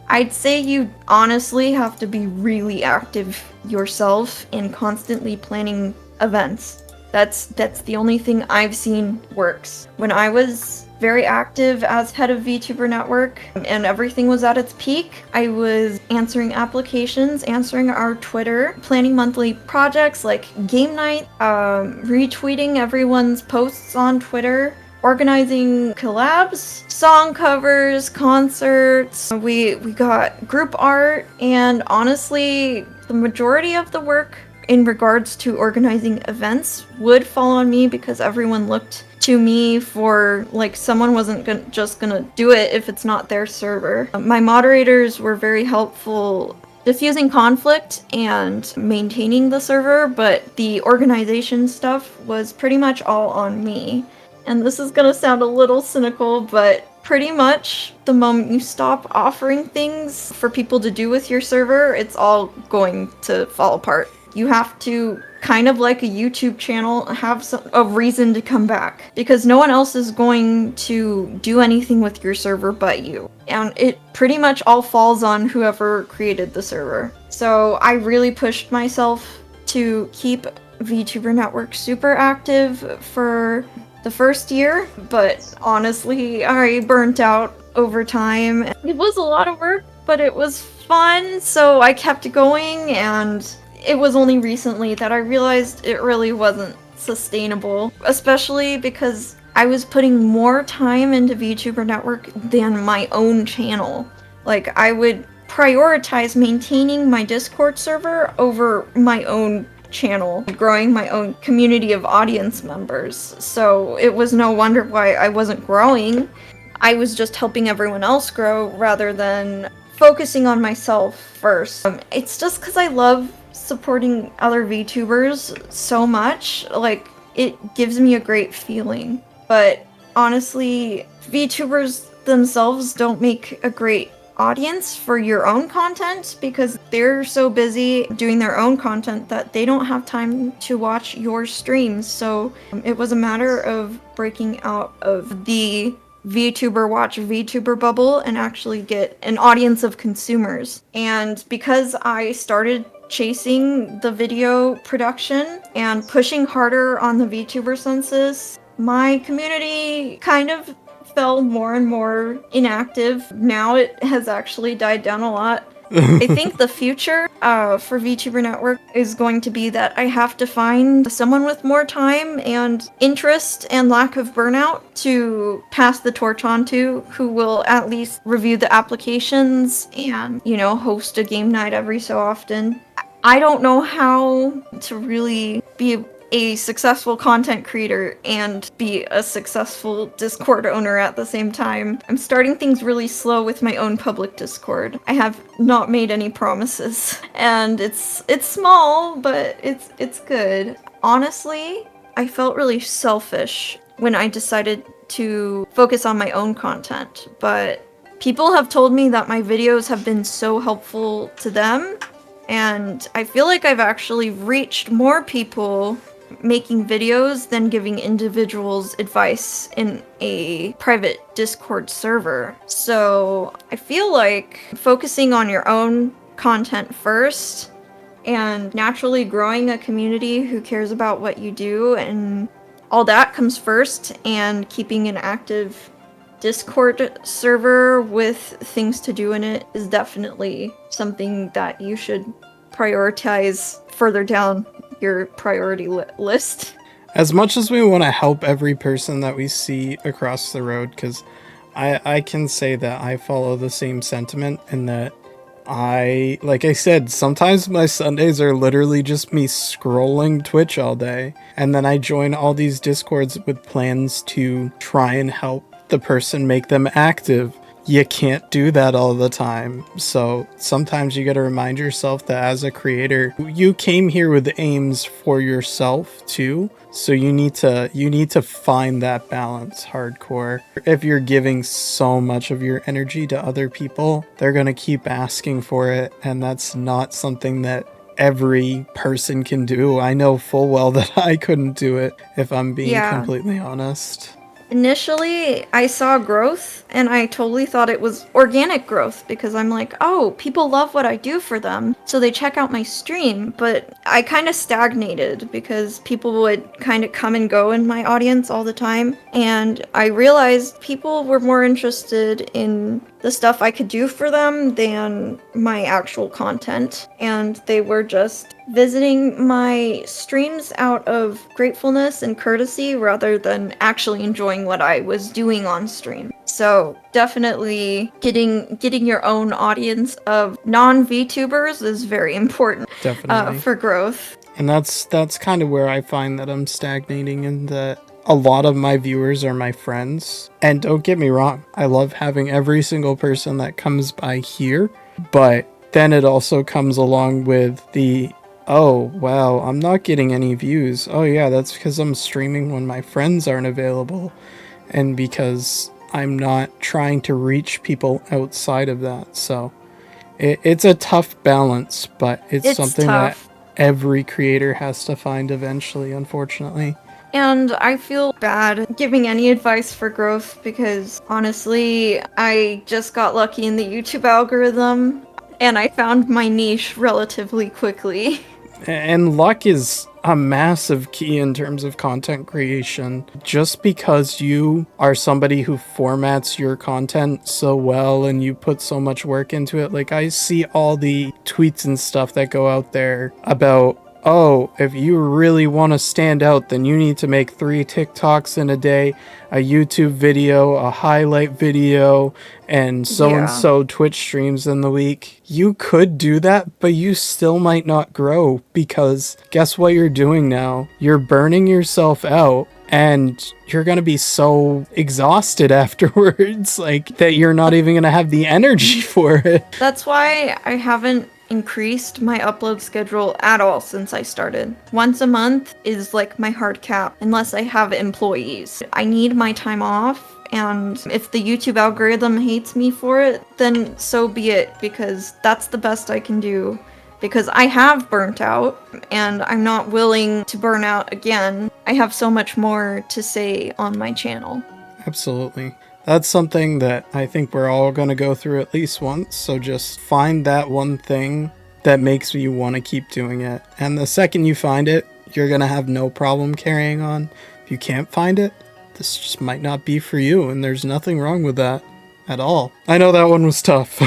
I'd say you honestly have to be really active yourself in constantly planning events. That's the only thing I've seen works. When I was very active as head of VTuber Network and everything was at its peak, I was answering applications, answering our Twitter, planning monthly projects like game night, retweeting everyone's posts on Twitter, organizing collabs, song covers, concerts. We got group art, and honestly, the majority of the work in regards to organizing events would fall on me, because everyone looked to me for, like, someone wasn't just gonna do it if it's not their server. My moderators were very helpful diffusing conflict and maintaining the server, but the organization stuff was pretty much all on me. And this is gonna sound a little cynical, but pretty much the moment you stop offering things for people to do with your server, it's all going to fall apart. you have to, kind of like a YouTube channel, have a reason to come back. Because no one else is going to do anything with your server but you. And it pretty much all falls on whoever created the server. So I really pushed myself to keep VTuber Network super active for the first year, but honestly, I burnt out over time. It was a lot of work, but it was fun, so I kept going, and it was only recently that I realized it really wasn't sustainable, especially because I was putting more time into VTuber Network than my own channel. Like, I would prioritize maintaining my Discord server over my own channel, growing my own community of audience members. So it was no wonder why I wasn't growing. I was just helping everyone else grow rather than focusing on myself first. It's just because I love supporting other VTubers so much. Like, it gives me a great feeling. But honestly, VTubers themselves don't make a great audience for your own content because they're so busy doing their own content that they don't have time to watch your streams. So it was a matter of breaking out of the VTuber watch VTuber bubble and actually get an audience of consumers. And because I started chasing the video production and pushing harder on the VTuber Census, my community kind of fell more and more inactive. Now it has actually died down a lot. I think the future for VTuber Network is going to be that I have to find someone with more time and interest and lack of burnout to pass the torch on to, who will at least review the applications and, you know, host a game night every so often. I don't know how to really be a successful content creator and be a successful Discord owner at the same time. I'm starting things really slow with my own public Discord. I have not made any promises, and it's small, but it's good. Honestly, I felt really selfish when I decided to focus on my own content, but people have told me that my videos have been so helpful to them, and I feel like I've actually reached more people making videos than giving individuals advice in a private Discord server. So I feel like focusing on your own content first and naturally growing a community who cares about what you do and all that comes first, and keeping an active Discord server with things to do in it is definitely something that you should prioritize further down your priority list. As much as we want to help every person that we see across the road, because I can say that I follow the same sentiment, in that like I said, sometimes my Sundays are literally just me scrolling Twitch all day, and then I join all these Discords with plans to try and help the person make them active. You can't do that all the time. So sometimes you got to remind yourself that as a creator, you came here with aims for yourself too. So you need to find that balance hardcore. If you're giving so much of your energy to other people, they're going to keep asking for it. And that's not something that every person can do. I know full well that I couldn't do it, if I'm being completely honest. Initially, I saw growth, and I totally thought it was organic growth, because I'm like, oh, people love what I do for them, so they check out my stream. But I kind of stagnated, because people would kind of come and go in my audience all the time, and I realized people were more interested in the stuff I could do for them than my actual content, and they were just visiting my streams out of gratefulness and courtesy rather than actually enjoying what I was doing on stream. So definitely getting your own audience of non-VTubers is very important. Definitely. For growth. And that's kind of where I find that I'm stagnating, in that a lot of my viewers are my friends. And don't get me wrong, I love having every single person that comes by here, but then it also comes along with the, oh, wow, I'm not getting any views. Oh yeah, that's because I'm streaming when my friends aren't available, and because I'm not trying to reach people outside of that. So it's a tough balance, but it's something tough. every creator has to find eventually, unfortunately. And I feel bad giving any advice for growth because honestly, I just got lucky in the YouTube algorithm and I found my niche relatively quickly. And luck is a massive key in terms of content creation. Just because you are somebody who formats your content so well and you put so much work into it, like I see all the tweets and stuff that go out there about, oh, if you really want to stand out, then you need to make 3 TikToks in a day, a YouTube video, a highlight video, and so Twitch streams in the week. You could do that, but you still might not grow because guess what you're doing now? You're burning yourself out. And you're going to be so exhausted afterwards, like that you're not even going to have the energy for it. That's why I haven't increased my upload schedule at all since I started. Once a month is like my hard cap, unless I have employees. I need my time off, and if the YouTube algorithm hates me for it, then so be it, because that's the best I can do. Because I have burnt out, and I'm not willing to burn out again. I have so much more to say on my channel. Absolutely. That's something that I think we're all going to go through at least once, so just find that one thing that makes you want to keep doing it. And the second you find it, you're going to have no problem carrying on. If you can't find it, this just might not be for you, and there's nothing wrong with that at all. I know that one was tough.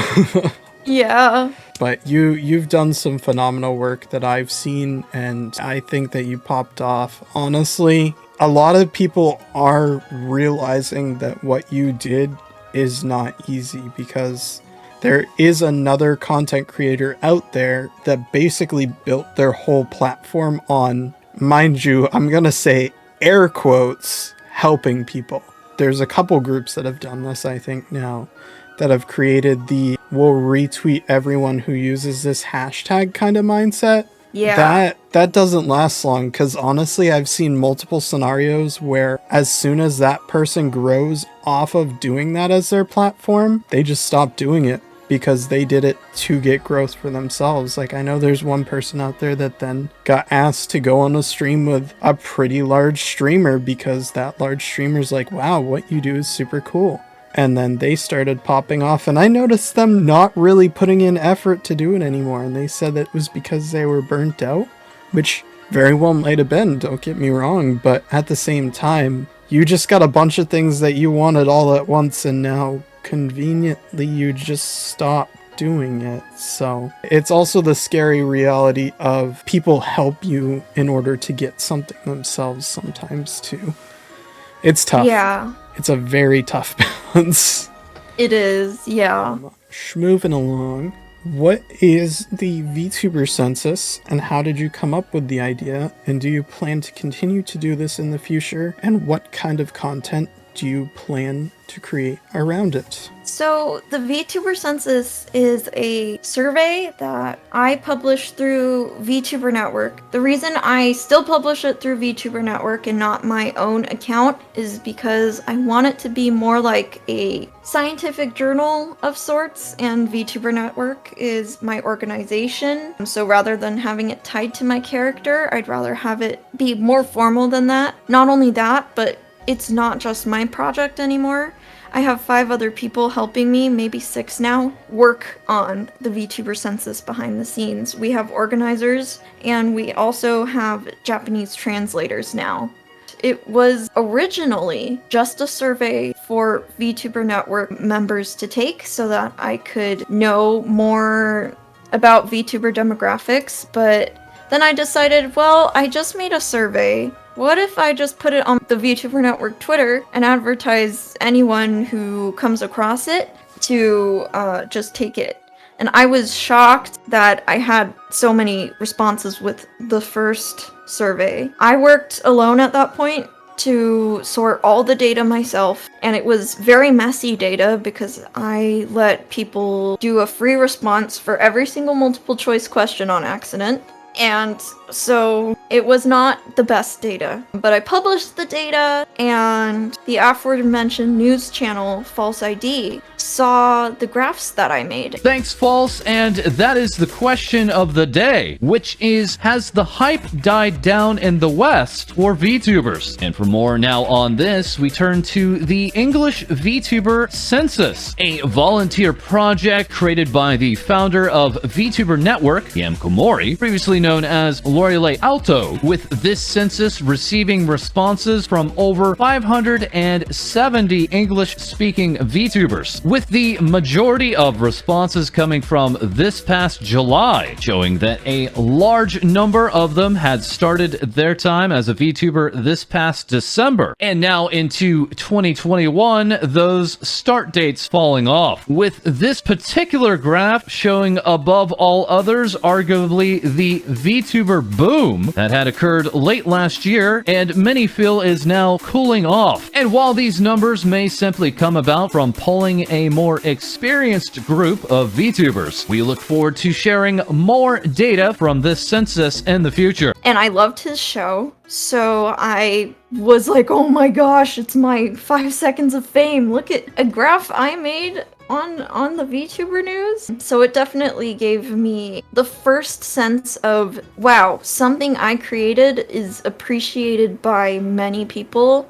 Yeah. But you've done some phenomenal work that I've seen, and I think that you popped off. Honestly, a lot of people are realizing that what you did is not easy because there is another content creator out there that basically built their whole platform on, mind you, I'm gonna say air quotes, helping people. There's a couple groups that have done this, I think, now, that have created the we'll retweet everyone who uses this hashtag kind of mindset. Yeah. That doesn't last long, because honestly, I've seen multiple scenarios where as soon as that person grows off of doing that as their platform, they just stop doing it because they did it to get growth for themselves. Like, I know there's one person out there that then got asked to go on a stream with a pretty large streamer because that large streamer's like, wow, what you do is super cool. And then they started popping off, and I noticed them not really putting in effort to do it anymore. And they said that it was because they were burnt out, which very well might have been, don't get me wrong. But at the same time, you just got a bunch of things that you wanted all at once, and now conveniently you just stop doing it. So it's also the scary reality of people help you in order to get something themselves sometimes too. It's tough. Yeah. It's a very tough balance. It is, yeah. Moving along, what is the VTuber Census, and how did you come up with the idea? And do you plan to continue to do this in the future? And what kind of content do you plan to create around it? So the VTuber Census is a survey that I publish through VTuber Network. The reason I still publish it through VTuber Network and not my own account is because I want it to be more like a scientific journal of sorts, and VTuber Network is my organization. So rather than having it tied to my character, I'd rather have it be more formal than that. Not only that, but it's not just my project anymore. I have 5 other people helping me, maybe 6 now, work on the VTuber Census behind the scenes. We have organizers, and we also have Japanese translators now. It was originally just a survey for VTuber Network members to take so that I could know more about VTuber demographics, but then I decided, well, I just made a survey. What if I just put it on the VTuber Network Twitter and advertise anyone who comes across it to just take it? And I was shocked that I had so many responses with the first survey. I worked alone at that point to sort all the data myself, and it was very messy data because I let people do a free response for every single multiple choice question on accident. And so it was not the best data, but I published the data, and the aforementioned news channel False ID saw the graphs that I made. Thanks, False, and that is the question of the day, which is, has the hype died down in the West for VTubers? And for more now on this, we turn to the English VTuber Census, a volunteer project created by the founder of VTuber Network, Yam Koumori, previously known as L'Oreal Alto, with this census receiving responses from over 570 English-speaking VTubers, with the majority of responses coming from this past July, showing that a large number of them had started their time as a VTuber this past December, and now into 2021, those start dates falling off, with this particular graph showing above all others arguably the VTuber boom that had occurred late last year and many feel is now cooling off. And while these numbers may simply come about from polling a more experienced group of VTubers, we look forward to sharing more data from this census in the future. And I loved his show, so I was like, oh my gosh, it's my 5 seconds of fame. Look at a graph I made on the VTuber news. So it definitely gave me the first sense of, wow, something I created is appreciated by many people,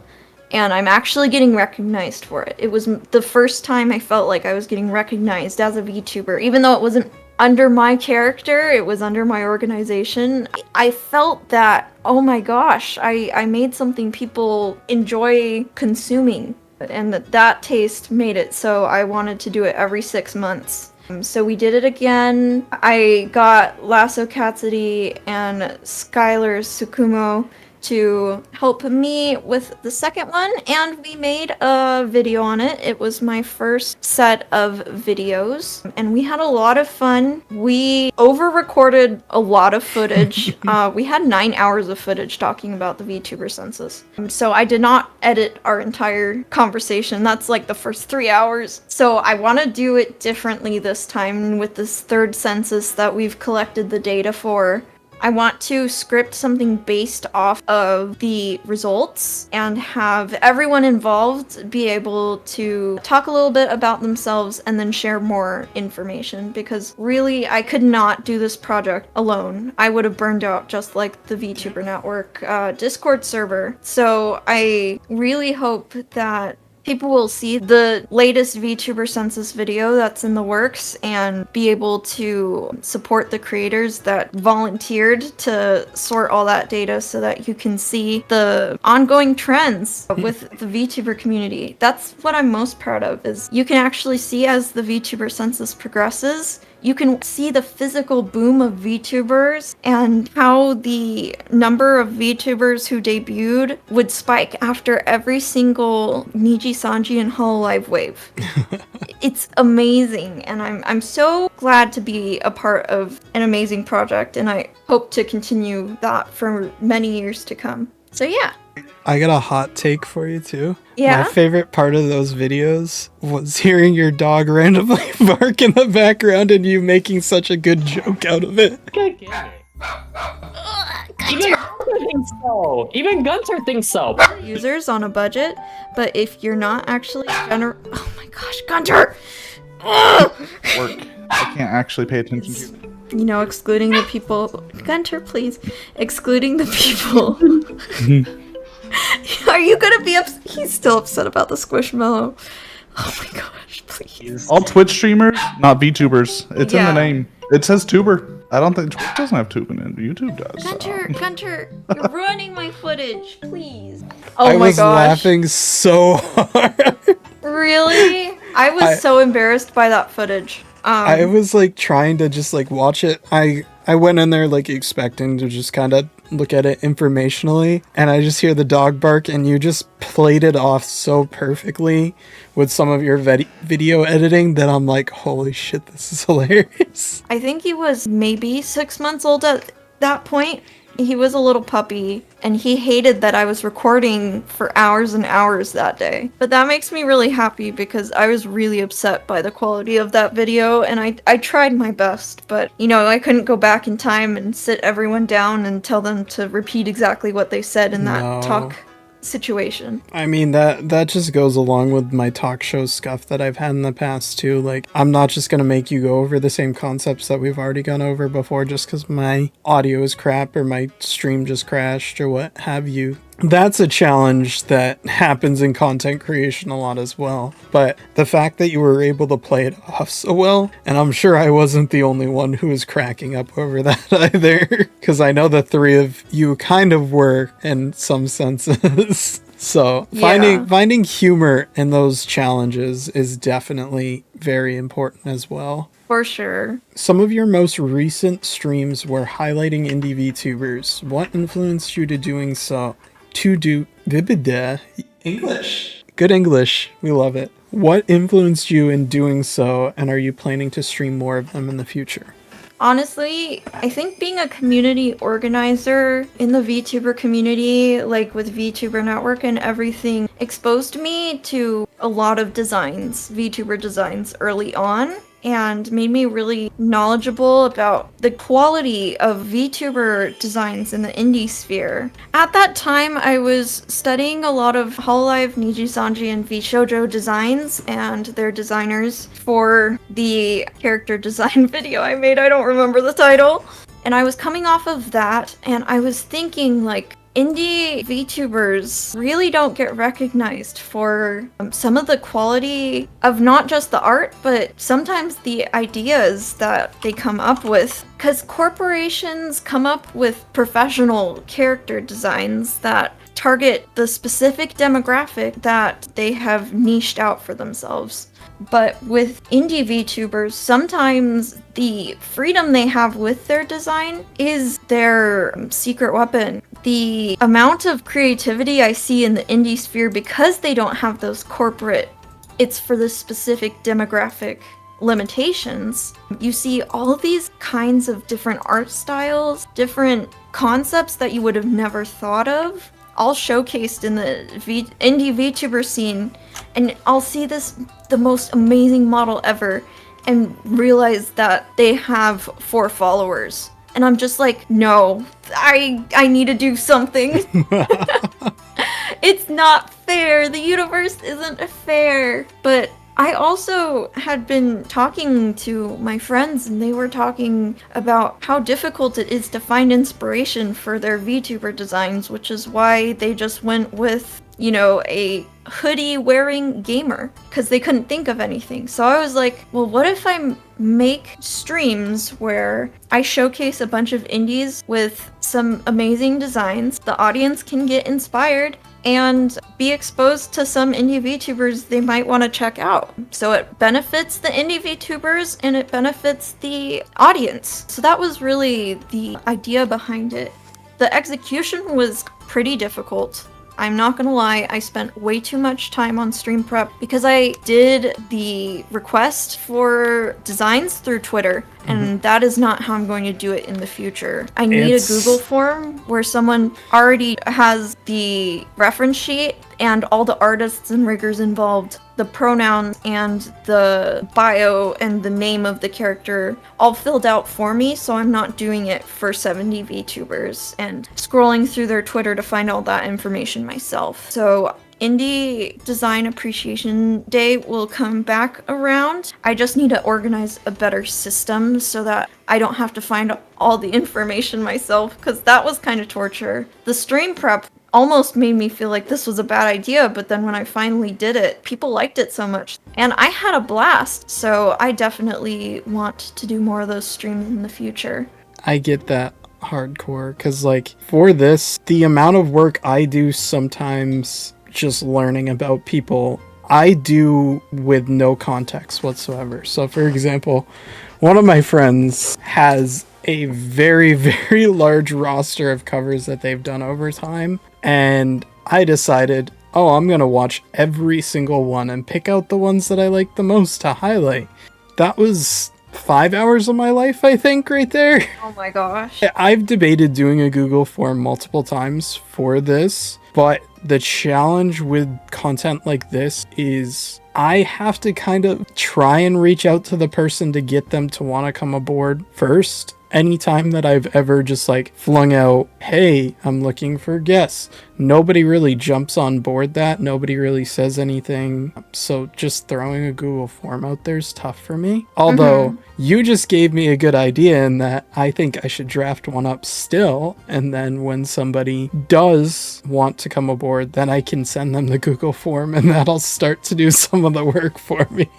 and I'm actually getting recognized for it. It was the first time I felt like I was getting recognized as a VTuber, even though it wasn't under my character, it was under my organization. I felt that, oh my gosh, I made something people enjoy consuming, and that taste made it so I wanted to do it every 6 months. So we did it again. I got Lasso Katsuri and Skylar Tsukumo to help me with the second one, and we made a video on it. It was my first set of videos, and we had a lot of fun. We over-recorded a lot of footage. We had 9 hours of footage talking about the VTuber Census. So I did not edit our entire conversation. That's like the first 3 hours. So I want to do it differently this time with this third census that we've collected the data for. I want to script something based off of the results and have everyone involved be able to talk a little bit about themselves and then share more information, because really I could not do this project alone. I would have burned out just like the VTuber Network Discord server. So I really hope that people will see the latest VTuber Census video that's in the works and be able to support the creators that volunteered to sort all that data so that you can see the ongoing trends with the VTuber community. That's what I'm most proud of, is you can actually see as the VTuber Census progresses, you can see the physical boom of VTubers and how the number of VTubers who debuted would spike after every single Niji, Sanji, and Hololive wave. It's amazing, and I'm so glad to be a part of an amazing project, and I hope to continue that for many years to come. So yeah. I got a hot take for you too. Yeah? My favorite part of those videos was hearing your dog randomly bark in the background and you making such a good joke out of it. Even Gunter thinks so. Even Gunter thinks so. Users on a budget, but if you're not actually oh my gosh, Gunter! Work. I can't actually pay attention to it. You know, excluding the people. Gunter, please. Excluding the people. Are you gonna be upset? He's still upset about the Squishmallow. Oh my gosh, please. All Twitch streamers, not VTubers. It's in Yeah. the name. It says tuber. I don't think Twitch doesn't have tube in it. YouTube does. Gunter, you're ruining my footage, please. Oh I my was gosh. laughing so hard. Really? I was so embarrassed by that footage. I was like trying to just like watch it. I went in there like expecting to just kind of look at it informationally, and I just hear the dog bark, and you just played it off so perfectly with some of your video editing that I'm like, holy shit, this is hilarious. I think he was maybe 6 months old at that point. He was a little puppy, and he hated that I was recording for hours and hours that day. But that makes me really happy because I was really upset by the quality of that video, and I tried my best, but, you know, I couldn't go back in time and sit everyone down and tell them to repeat exactly what they said in that talk. situation. I mean, that just goes along with my talk show scuff that I've had in the past too. Like, I'm not just gonna make you go over the same concepts that we've already gone over before just because my audio is crap or my stream just crashed or what have you. That's a challenge that happens in content creation a lot as well. But the fact that you were able to play it off so well, and I'm sure I wasn't the only one who was cracking up over that either, because I know the three of you kind of were in some senses. So finding humor in those challenges is definitely very important as well. For sure. Some of your most recent streams were highlighting indie VTubers. What influenced you to doing so? To do English. Good English. We love it. What influenced you in doing so, and are you planning to stream more of them in the future? Honestly, I think being a community organizer in the VTuber community, like with VTuber Network and everything, exposed me to a lot of designs, VTuber designs early on, and made me really knowledgeable about the quality of VTuber designs in the indie sphere. At that time, I was studying a lot of Hololive, Nijisanji, and VShoujo designs and their designers for the character design video I made. I don't remember the title. And I was coming off of that, and I was thinking, like, indie VTubers really don't get recognized for some of the quality of not just the art, but sometimes the ideas that they come up with. Because corporations come up with professional character designs that target the specific demographic that they have niched out for themselves. But with indie VTubers, sometimes the freedom they have with their design is their secret weapon. The amount of creativity I see in the indie sphere, because they don't have those corporate, it's for the specific demographic limitations. You see all these kinds of different art styles, different concepts that you would have never thought of, all showcased in the indie VTuber scene, and I'll see the most amazing model ever and realize that they have 4 followers. And I'm just like, no, I need to do something. It's not fair. The universe isn't fair. But I also had been talking to my friends, and they were talking about how difficult it is to find inspiration for their VTuber designs, which is why they just went with, you know, a hoodie wearing gamer, because they couldn't think of anything. So I was like, well, what if I make streams where I showcase a bunch of indies with some amazing designs, the audience can get inspired and be exposed to some indie VTubers they might want to check out. So it benefits the indie VTubers and it benefits the audience. So that was really the idea behind it. The execution was pretty difficult. I'm not gonna lie, I spent way too much time on stream prep because I did the request for designs through Twitter, and that is not how I'm going to do it in the future. I need a Google form where someone already has the reference sheet and all the artists and riggers involved, the pronouns and the bio and the name of the character all filled out for me, so I'm not doing it for 70 VTubers and scrolling through their Twitter to find all that information myself. So Indie Design Appreciation Day will come back around. I just need to organize a better system so that I don't have to find all the information myself, because that was kind of torture. The stream prep almost made me feel like this was a bad idea, but then when I finally did it, people liked it so much. And I had a blast, so I definitely want to do more of those streams in the future. I get that hardcore, because like for this, the amount of work I do sometimes just learning about people, I do with no context whatsoever. So for example, one of my friends has a very, very large roster of covers that they've done over time. And I decided, oh, I'm going to watch every single one and pick out the ones that I like the most to highlight. That was 5 hours of my life, I think, right there. Oh my gosh. I've debated doing a Google form multiple times for this, but the challenge with content like this is I have to kind of try and reach out to the person to get them to want to come aboard first. anytime that I've ever just like flung out, hey, I'm looking for guests, nobody really jumps on board that. Nobody really says anything. So just throwing a Google form out there is tough for me. Although you just gave me a good idea in that I think I should draft one up still. And then when somebody does want to come aboard, then I can send them the Google form and that'll start to do some of the work for me.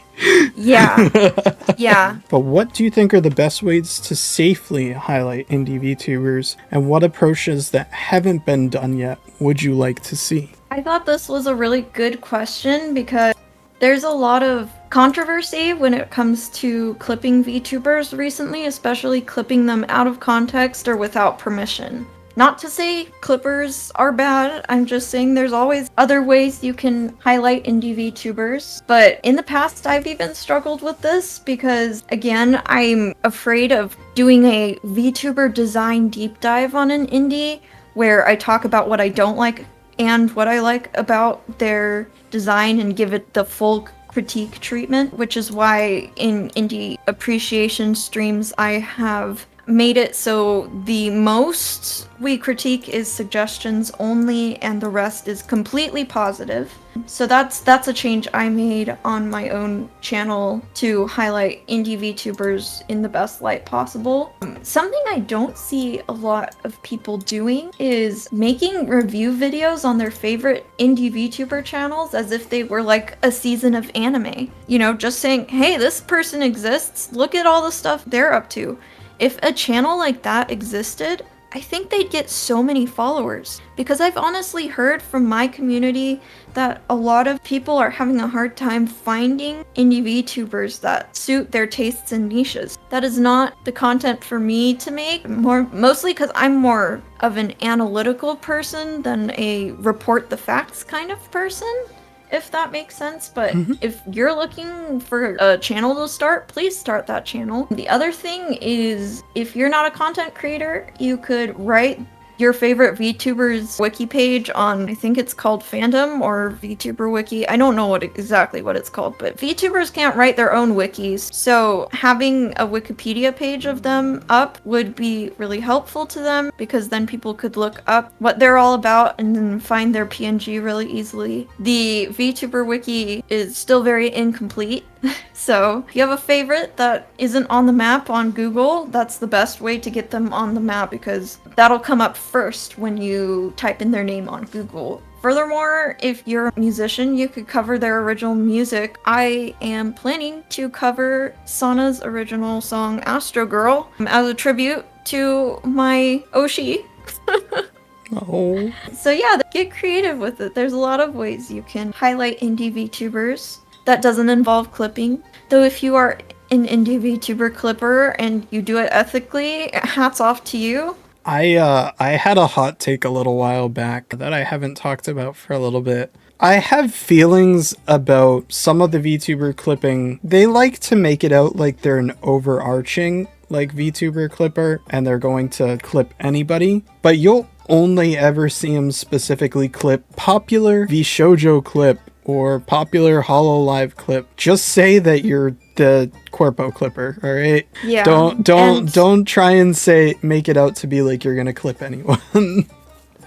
Yeah. Yeah. But what do you think are the best ways to safely highlight indie VTubers, and what approaches that haven't been done yet would you like to see? I thought this was a really good question because there's a lot of controversy when it comes to clipping VTubers recently, especially clipping them out of context or without permission. Not to say clippers are bad, I'm just saying there's always other ways you can highlight indie VTubers. But in the past, I've even struggled with this because, again, I'm afraid of doing a VTuber design deep dive on an indie where I talk about what I don't like and what I like about their design and give it the full critique treatment, which is why in indie appreciation streams I have made it so the most we critique is suggestions only and the rest is completely positive. So that's a change I made on my own channel to highlight indie VTubers in the best light possible. Something I don't see a lot of people doing is making review videos on their favorite indie VTuber channels as if they were like a season of anime. You know, just saying, hey, this person exists, look at all the stuff they're up to. If a channel like that existed, I think they'd get so many followers. Because I've honestly heard from my community that a lot of people are having a hard time finding indie VTubers that suit their tastes and niches. That is not the content for me to make, mostly because I'm more of an analytical person than a report the facts kind of person, if that makes sense. But if you're looking for a channel to start, please start that channel. The other thing is, if you're not a content creator, you could write your favorite VTubers wiki page on, I think it's called Fandom or VTuber Wiki. I don't know exactly what it's called, but VTubers can't write their own wikis. So having a Wikipedia page of them up would be really helpful to them because then people could look up what they're all about and then find their PNG really easily. The VTuber Wiki is still very incomplete. So if you have a favorite that isn't on the map on Google, that's the best way to get them on the map because that'll come up first when you type in their name on Google. Furthermore, if you're a musician, you could cover their original music. I am planning to cover Sana's original song Astro Girl as a tribute to my Oshi. Oh. So yeah, get creative with it. There's a lot of ways you can highlight indie VTubers. That doesn't involve clipping. Though if you are an indie VTuber clipper and you do it ethically, hats off to you. I had a hot take a little while back that I haven't talked about for a little bit. I have feelings about some of the VTuber clipping. They like to make it out like they're an overarching like VTuber clipper and they're going to clip anybody, but you'll only ever see them specifically clip popular VShoujo clip or popular HoloLive clip. Just say that you're the corpo clipper, all right? Yeah. Don't try and make it out to be like you're gonna clip anyone.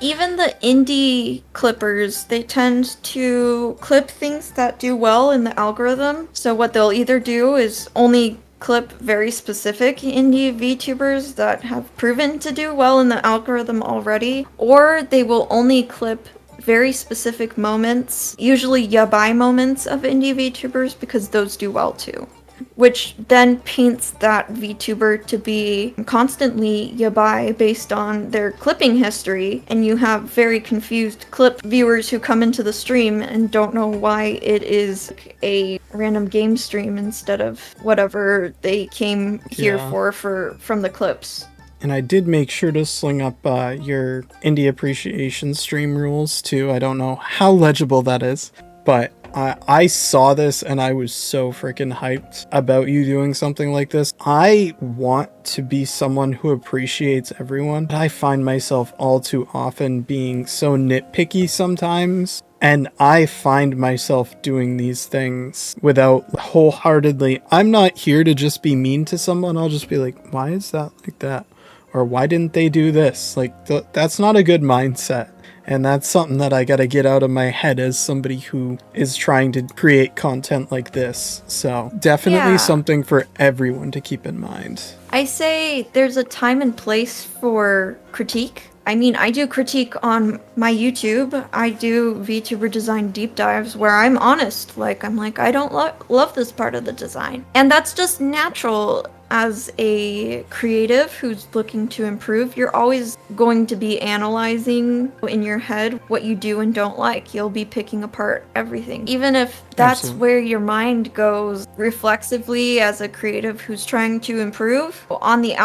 Even the indie clippers, they tend to clip things that do well in the algorithm. So what they'll either do is only clip very specific indie VTubers that have proven to do well in the algorithm already, or they will only clip very specific moments, usually yabai moments of indie VTubers, because those do well too. Which then paints that VTuber to be constantly yabai based on their clipping history, and you have very confused clip viewers who come into the stream and don't know why it is a random game stream instead of whatever they came here from the clips. And I did make sure to sling up your indie appreciation stream rules too. I don't know how legible that is, but I saw this and I was so freaking hyped about you doing something like this. I want to be someone who appreciates everyone, but I find myself all too often being so nitpicky sometimes And I find myself doing these things without wholeheartedly. I'm not here to just be mean to someone. I'll just be like, why is that like that? Or why didn't they do this? Like, that's not a good mindset. And that's something that I gotta get out of my head as somebody who is trying to create content like this. So definitely something for everyone to keep in mind. I say there's a time and place for critique. I mean, I do critique on my YouTube. I do VTuber Design deep dives where I'm honest. Like, I'm like, I don't love this part of the design. And that's just natural as a creative who's looking to improve. You're always going to be analyzing in your head what you do and don't like. You'll be picking apart everything. Even if that's where your mind goes reflexively as a creative who's trying to improve, on the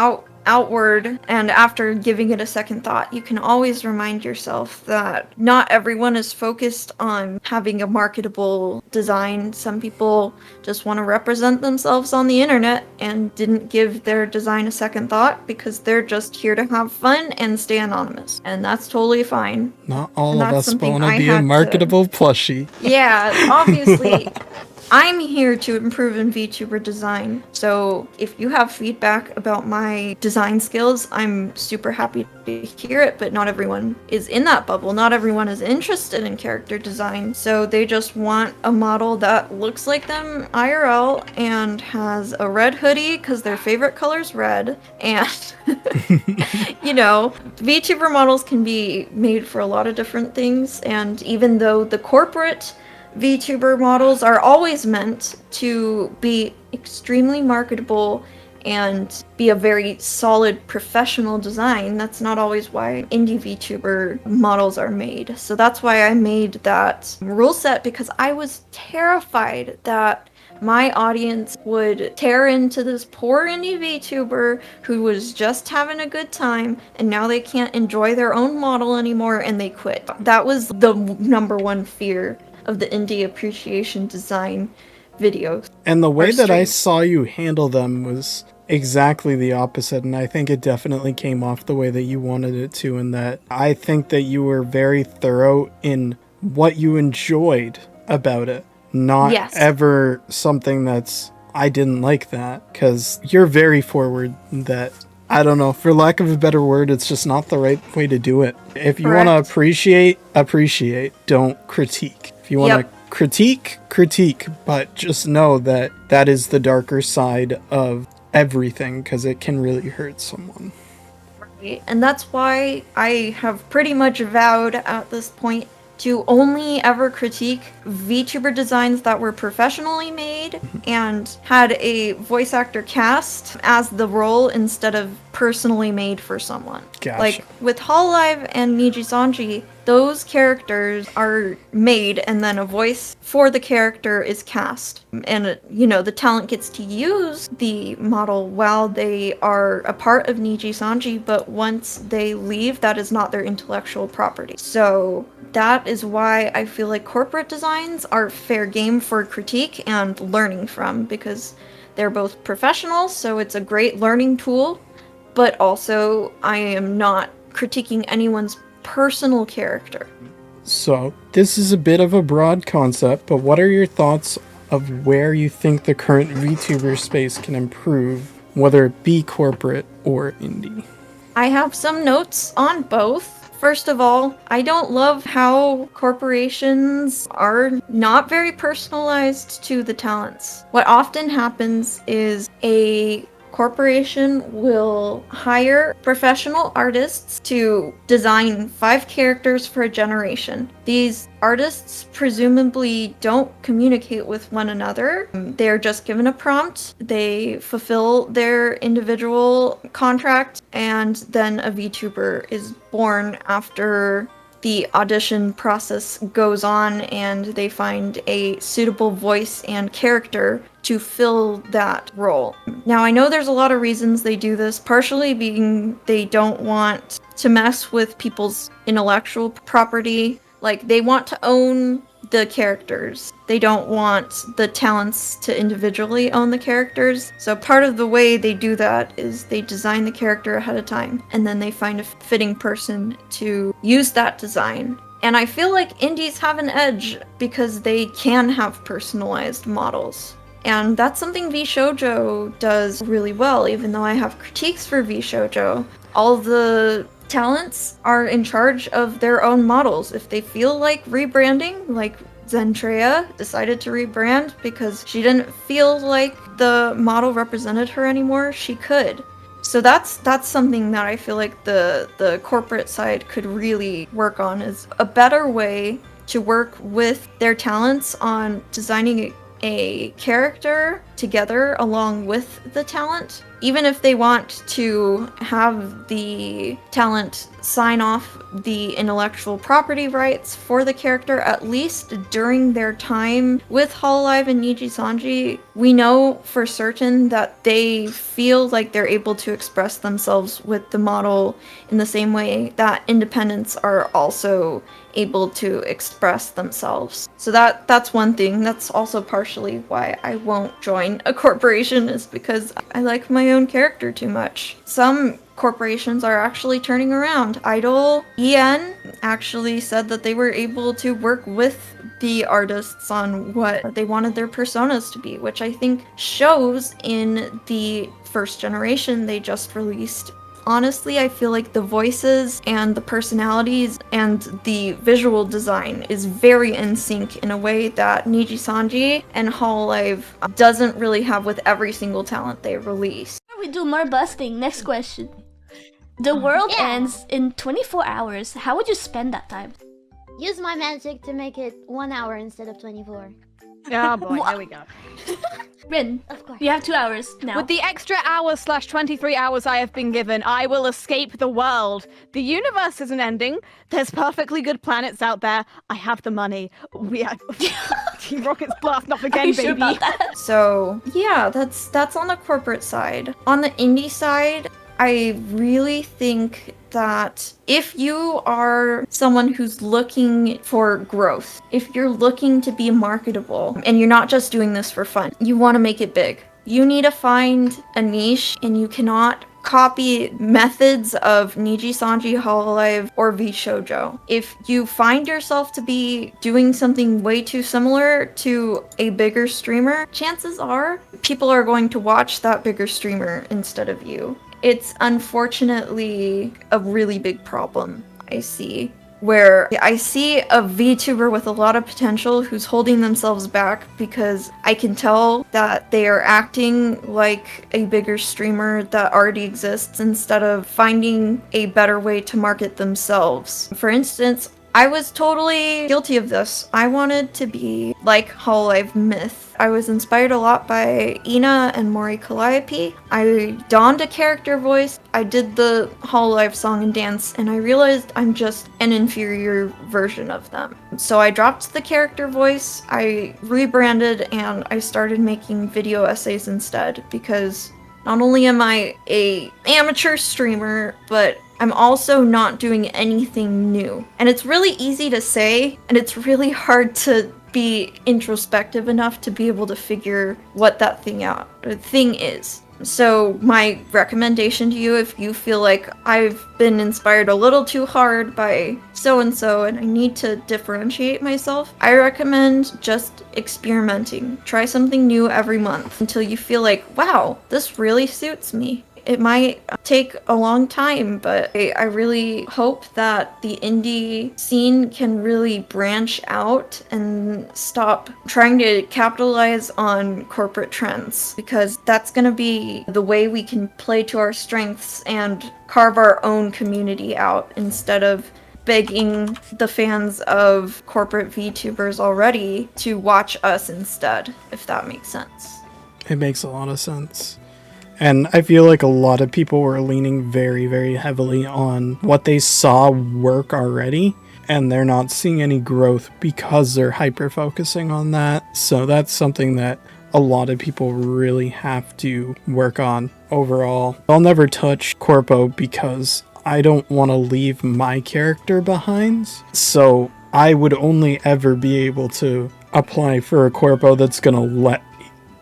outward and after giving it a second thought, you can always remind yourself that not everyone is focused on having a marketable design. Some people just want to represent themselves on the internet and didn't give their design a second thought because they're just here to have fun and stay anonymous. And that's totally fine. Not all of us want to be a marketable plushie. Yeah, obviously. I'm here to improve in VTuber design, so if you have feedback about my design skills, I'm super happy to hear it, but not everyone is in that bubble. Not everyone is interested in character design, so they just want a model that looks like them IRL and has a red hoodie because their favorite color is red, and you know, VTuber models can be made for a lot of different things, and even though the corporate VTuber models are always meant to be extremely marketable and be a very solid professional design. That's not always why indie VTuber models are made. So that's why I made that rule set, because I was terrified that my audience would tear into this poor indie VTuber who was just having a good time and now they can't enjoy their own model anymore and they quit. That was the number one fear of the indie appreciation design videos. And the way that I saw you handle them was exactly the opposite, and I think it definitely came off the way that you wanted it to, and that I think that you were very thorough in what you enjoyed about it. Not ever something that's, I didn't like that, because you're very forward that, I don't know, for lack of a better word, it's just not the right way to do it. If you want to appreciate, don't critique. If you want to critique, but just know that that is the darker side of everything, because it can really hurt someone. Right. And that's why I have pretty much vowed at this point to only ever critique VTuber designs that were professionally made and had a voice actor cast as the role instead of personally made for someone. Gotcha. Like with Hololive and Nijisanji, those characters are made and then a voice for the character is cast. And, you know, the talent gets to use the model while they are a part of Nijisanji, but once they leave, that is not their intellectual property. So that is why I feel like corporate designs are fair game for critique and learning from, because they're both professional, so it's a great learning tool, but also I am not critiquing anyone's personal character. So this is a bit of a broad concept, but what are your thoughts of where you think the current VTuber space can improve, whether it be corporate or indie? I have some notes on both. First of all, I don't love how corporations are not very personalized to the talents. What often happens is a corporation will hire professional artists to design 5 characters for a generation. These artists presumably don't communicate with one another. They're just given a prompt, they fulfill their individual contract, and then a VTuber is born after the audition process goes on and they find a suitable voice and character to fill that role. Now, I know there's a lot of reasons they do this, partially being they don't want to mess with people's intellectual property. Like, they want to own the characters. They don't want the talents to individually own the characters. So part of the way they do that is they design the character ahead of time, and then they find a fitting person to use that design. And I feel like indies have an edge because they can have personalized models. And that's something VShoujo does really well, even though I have critiques for VShoujo. All the talents are in charge of their own models. If they feel like rebranding, like Zentrea decided to rebrand because she didn't feel like the model represented her anymore, she could. So that's something that I feel like the corporate side could really work on, is a better way to work with their talents on designing a character together along with the talent. Even if they want to have the talent sign off the intellectual property rights for the character, at least during their time with Hololive and Nijisanji, we know for certain that they feel like they're able to express themselves with the model in the same way that independents are also able to express themselves. So that's one thing. That's also partially why I won't join a corporation, is because I like my own character too much. Some corporations are actually turning around. Idol EN actually said that they were able to work with the artists on what they wanted their personas to be, which I think shows in the first generation they just released. Honestly, I feel like the voices and the personalities and the visual design is very in sync in a way that Nijisanji and Hololive doesn't really have with every single talent they release. We do more busting. Next question. The world ends in 24 hours. How would you spend that time? Use my magic to make it 1 hour instead of 24. Oh boy, here we go. Rin, Of course. you have 2 hours now. With the extra hour/23 hours I have been given, I will escape the world. The universe isn't ending. There's perfectly good planets out there. I have the money. We are Team Rocket's blasting off Are again, you baby. sure about that? So yeah, that's on the corporate side. On the indie side, I really think that if you are someone who's looking for growth, if you're looking to be marketable, and you're not just doing this for fun, you want to make it big, you need to find a niche, and you cannot copy methods of Nijisanji, Hololive, or VShoujo. If you find yourself to be doing something way too similar to a bigger streamer, chances are people are going to watch that bigger streamer instead of you. It's unfortunately a really big problem I see, where I see a VTuber with a lot of potential who's holding themselves back because I can tell that they are acting like a bigger streamer that already exists instead of finding a better way to market themselves. For instance, I was totally guilty of this. I wanted to be like Hololive Myth. I was inspired a lot by Ina and Mori Calliope. I donned a character voice. I did the Hololive song and dance, and I realized I'm just an inferior version of them. So I dropped the character voice, I rebranded, and I started making video essays instead, because not only am I a amateur streamer, but I'm also not doing anything new. And it's really easy to say, and it's really hard to be introspective enough to be able to figure what that thing is. So my recommendation to you, if you feel like I've been inspired a little too hard by so-and-so and I need to differentiate myself, I recommend just experimenting. Try something new every month until you feel like, wow, this really suits me. It might take a long time, but I really hope that the indie scene can really branch out and stop trying to capitalize on corporate trends, because that's going to be the way we can play to our strengths and carve our own community out instead of begging the fans of corporate VTubers already to watch us instead, if that makes sense. It makes a lot of sense. And I feel like a lot of people were leaning very, very heavily on what they saw work already, and they're not seeing any growth because they're hyper-focusing on that. So that's something that a lot of people really have to work on overall. I'll never touch corpo because I don't want to leave my character behind. So I would only ever be able to apply for a corpo that's going to let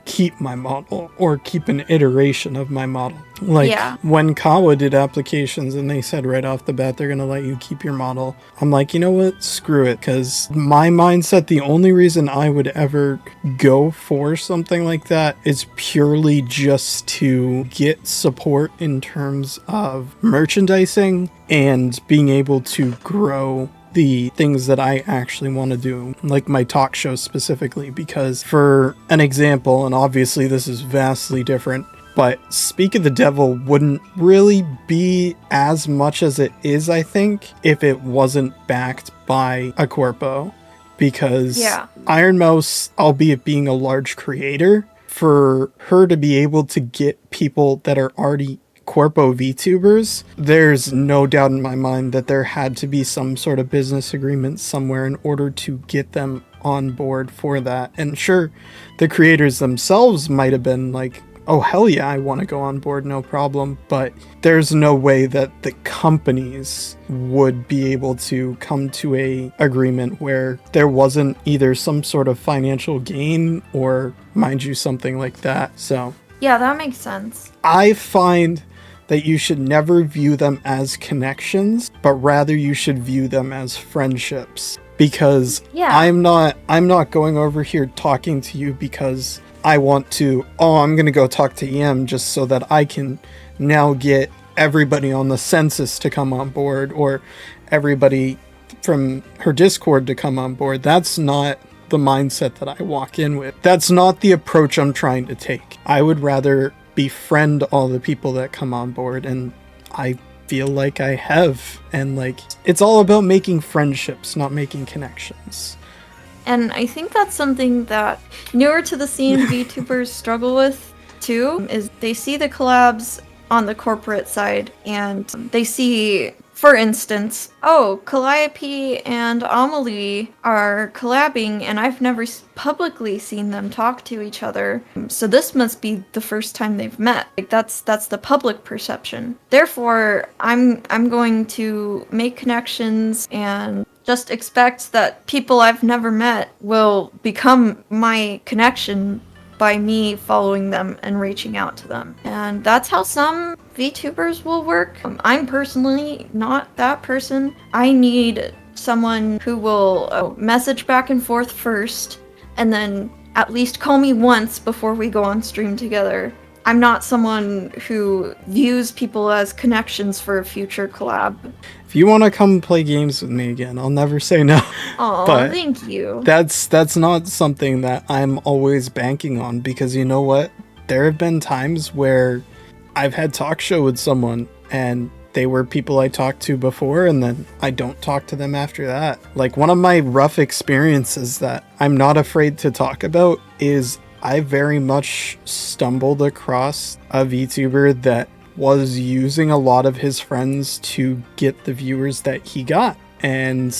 keep my model or keep an iteration of my model. Like Yeah. when Kawa did applications and they said right off the bat they're going to let you keep your model, I'm like, you know what, screw it. Because my mindset, the only reason I would ever go for something like that is purely just to get support in terms of merchandising and being able to grow the things that I actually want to do, like my talk show specifically, because for an example, and obviously this is vastly different, but Speak of the Devil wouldn't really be as much as it is, I think, if it wasn't backed by a corpo, because Iron Mouse, albeit being a large creator, for her to be able to get people that are already corpo VTubers, there's no doubt in my mind that there had to be some sort of business agreement somewhere in order to get them on board for that. And sure, the creators themselves might have been like, oh hell yeah, I want to go on board, no problem, but there's no way that the companies would be able to come to a agreement where there wasn't either some sort of financial gain or, mind you, something like that. So Yeah, that makes sense. I find that you should never view them as connections, but rather you should view them as friendships. Because I'm not going over here talking to you because I want to, I'm going to go talk to Yam just so that I can now get everybody on the census to come on board, or everybody from her Discord to come on board. That's not the mindset that I walk in with. That's not the approach I'm trying to take. I would rather befriend all the people that come on board, and I feel like I have. And like, it's all about making friendships, not making connections. And I think that's something that newer to the scene VTubers struggle with too, is they see the collabs on the corporate side and they see, for instance, oh, Calliope and Amelie are collabing and I've never publicly seen them talk to each other. So this must be the first time they've met. Like that's the public perception. Therefore, I'm going to make connections and just expect that people I've never met will become my connection by me following them and reaching out to them. And that's how some VTubers will work. I'm personally not that person. I need someone who will message back and forth first, and then at least call me once before we go on stream together. I'm not someone who views people as connections for a future collab. If you want to come play games with me again, I'll never say no. Oh, thank you. That's not something that I'm always banking on, because you know what? There have been times where I've had talk show with someone and they were people I talked to before and then I don't talk to them after that. Like, one of my rough experiences that I'm not afraid to talk about is I very much stumbled across a VTuber that was using a lot of his friends to get the viewers that he got. And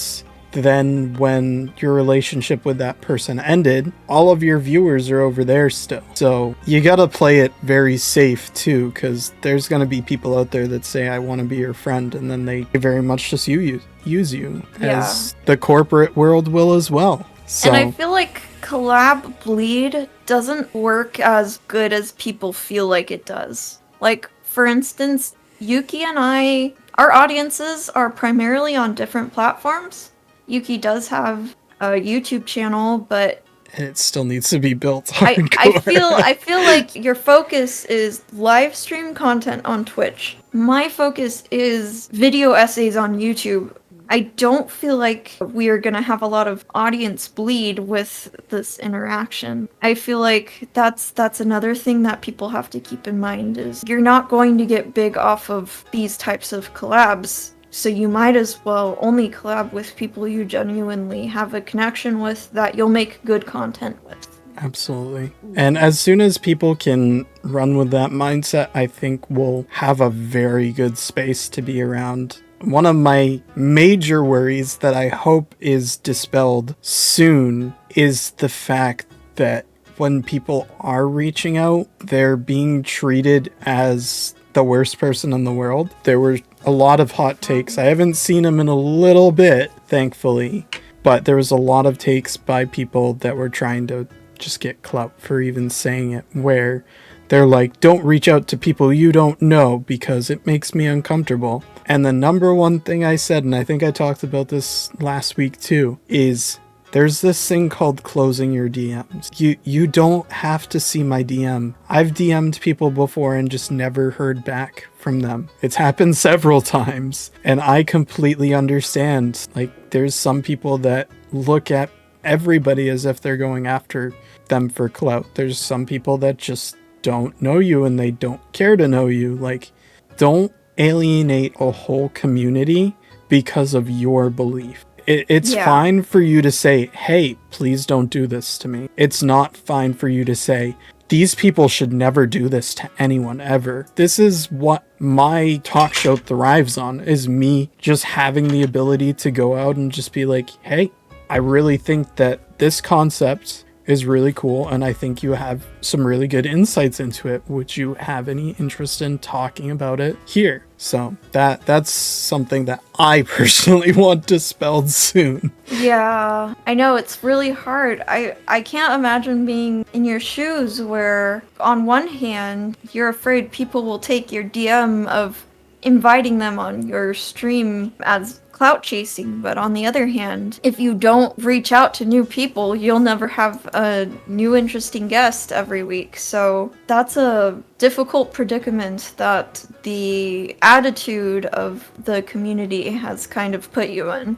then when your relationship with that person ended, all of your viewers are over there still. So you gotta play it very safe too, because there's gonna be people out there that say, I want to be your friend, and then they very much just use you, as the corporate world will as well. So, and I feel like collab bleed doesn't work as good as people feel like it does. Like, for instance, Yuuki and I, our audiences are primarily on different platforms. Yuuki does have a YouTube channel, but it still needs to be built. I feel like your focus is live stream content on Twitch. My focus is video essays on YouTube. I don't feel like we are going to have a lot of audience bleed with this interaction. I feel like that's another thing that people have to keep in mind, is you're not going to get big off of these types of collabs. So you might as well only collab with people you genuinely have a connection with, that you'll make good content with. Absolutely. And as soon as people can run with that mindset, I think we'll have a very good space to be around. One of my major worries that I hope is dispelled soon is the fact that when people are reaching out, they're being treated as the worst person in the world. There were a lot of hot takes. I haven't seen them in a little bit, thankfully, but there was a lot of takes by people that were trying to just get clout for even saying it, where they're like, don't reach out to people you don't know because it makes me uncomfortable. And the number one thing I said, and I think I talked about this last week too, is there's this thing called closing your DMs. You don't have to see my DM. I've DM'd people before and just never heard back from them. It's happened several times, and I completely understand. Like, there's some people that look at everybody as if they're going after them for clout. There's some people that just don't know you and they don't care to know you. Like, don't alienate a whole community because of your belief. It's fine for you to say, hey, please don't do this to me. It's not fine for you to say, these people should never do this to anyone ever. This is what my talk show thrives on, is me just having the ability to go out and just be like, hey, I really think that this concept is really cool, and I think you have some really good insights into it. Would you have any interest in talking about it here? So that's something that I personally want dispelled soon. Yeah, I know, it's really hard. I can't imagine being in your shoes where, on one hand, you're afraid people will take your DM of inviting them on your stream as Clout-chasing, but on the other hand, if you don't reach out to new people, you'll never have a new interesting guest every week. So that's a difficult predicament that the attitude of the community has kind of put you in.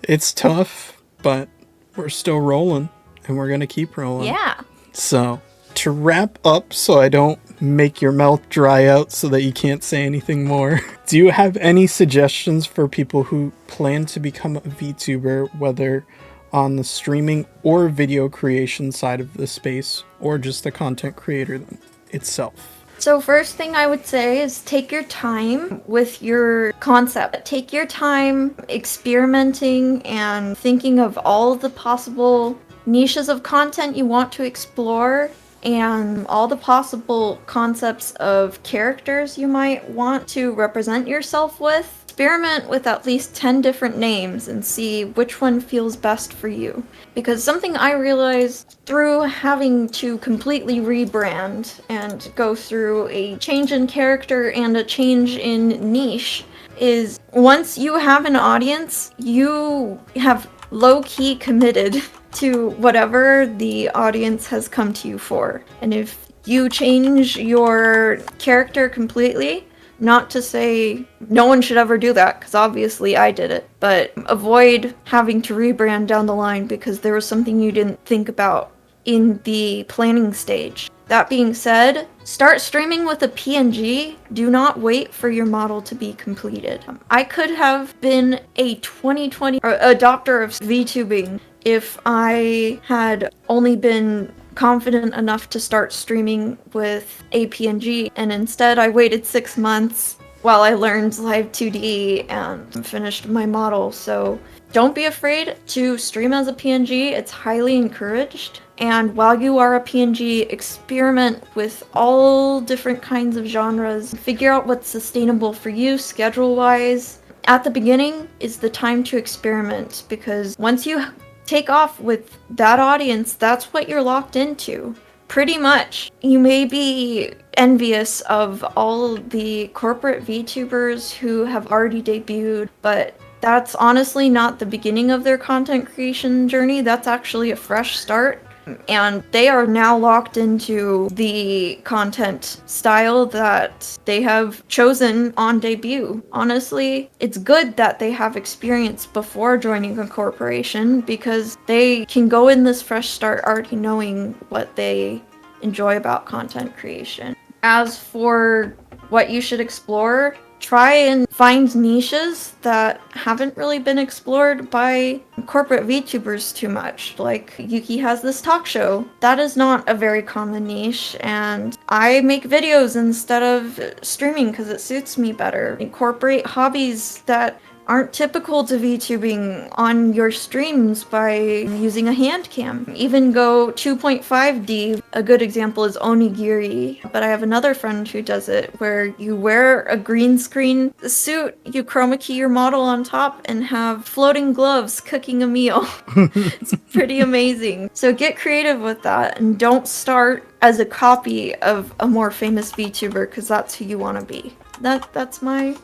It's tough, but we're still rolling, and we're gonna keep rolling. Yeah. So, to wrap up, so I don't make your mouth dry out so that you can't say anything more, do you have any suggestions for people who plan to become a VTuber, whether on the streaming or video creation side of the space, or just the content creator itself? So first thing I would say is take your time with your concept. Take your time experimenting and thinking of all the possible niches of content you want to explore, and all the possible concepts of characters you might want to represent yourself with. Experiment with at least 10 different names and see which one feels best for you. Because something I realized through having to completely rebrand and go through a change in character and a change in niche is, once you have an audience, you have low-key committed to whatever the audience has come to you for. And if you change your character completely, not to say no one should ever do that, because obviously I did it, but avoid having to rebrand down the line because there was something you didn't think about in the planning stage. That being said, start streaming with a PNG. Do not wait for your model to be completed. I could have been a 2020 adopter of VTubing if I had only been confident enough to start streaming with a PNG, and instead I waited 6 months while I learned Live 2D and finished my model. So don't be afraid to stream as a PNG, it's highly encouraged. And while you are a PNG, experiment with all different kinds of genres, figure out what's sustainable for you schedule-wise. At the beginning is the time to experiment, because once you take off with that audience, that's what you're locked into. Pretty much. You may be envious of all the corporate VTubers who have already debuted, but that's honestly not the beginning of their content creation journey. That's actually a fresh start. And they are now locked into the content style that they have chosen on debut. Honestly, it's good that they have experience before joining a corporation, because they can go in this fresh start already knowing what they enjoy about content creation. As for what you should explore, try and find niches that haven't really been explored by corporate VTubers too much. Like, Yuuki has this talk show. That is not a very common niche, and I make videos instead of streaming because it suits me better. Incorporate hobbies that aren't typical to VTubing on your streams by using a hand cam. Even go 2.5D. A good example is Onigiri, but I have another friend who does it where you wear a green screen suit, you chroma key your model on top, and have floating gloves cooking a meal. It's pretty amazing. So get creative with that and don't start as a copy of a more famous VTuber, because that's who you want to be. That's my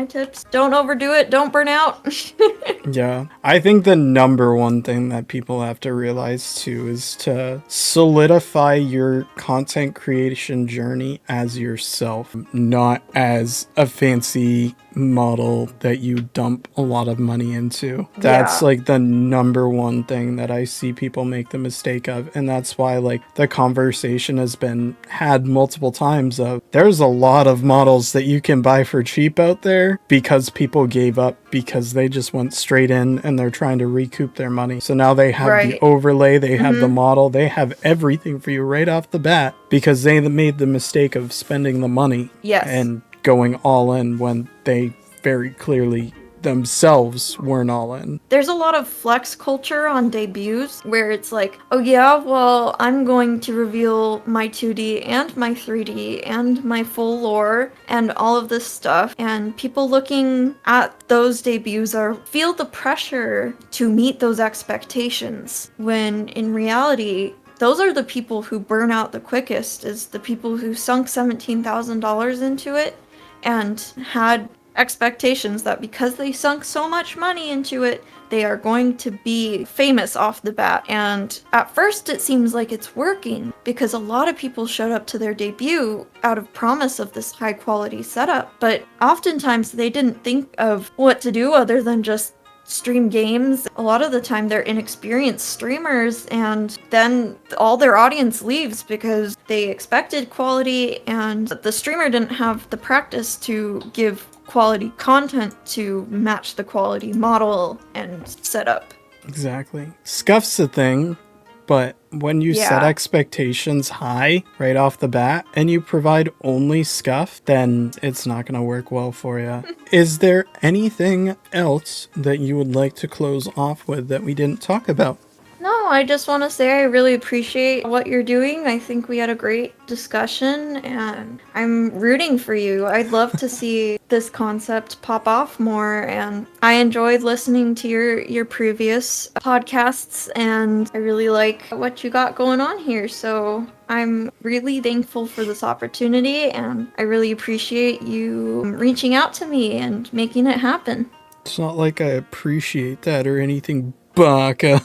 tips. Don't overdo it. Don't burn out. Yeah. I think the number one thing that people have to realize too is to solidify your content creation journey as yourself, not as a fancy model that you dump a lot of money into. That's like the number one thing that I see people make the mistake of, and that's why like the conversation has been had multiple times of there's a lot of models that you can buy for cheap out there because people gave up because they just went straight in and they're trying to recoup their money. So now they have the overlay, they have the model, they have everything for you right off the bat because they made the mistake of spending the money and going all in when they very clearly themselves weren't all in. There's a lot of flex culture on debuts where it's like, oh yeah, well, I'm going to reveal my 2D and my 3D and my full lore and all of this stuff. And people looking at those debuts feel the pressure to meet those expectations, when in reality, those are the people who burn out the quickest, is the people who sunk $17,000 into it and had expectations that because they sunk so much money into it, they are going to be famous off the bat. And at first it seems like it's working because a lot of people showed up to their debut out of promise of this high quality setup, but oftentimes they didn't think of what to do other than just stream games. A lot of the time they're inexperienced streamers, and then all their audience leaves because they expected quality and the streamer didn't have the practice to give quality content to match the quality model and setup. Exactly. Scuff's a thing, but when you set expectations high right off the bat and you provide only scuff, then it's not going to work well for you. Is there anything else that you would like to close off with that we didn't talk about? No, I just want to say I really appreciate what you're doing. I think we had a great discussion and I'm rooting for you. I'd love to see this concept pop off more, and I enjoyed listening to your previous podcasts and I really like what you got going on here. So I'm really thankful for this opportunity and I really appreciate you reaching out to me and making it happen. It's not like I appreciate that or anything, Baka.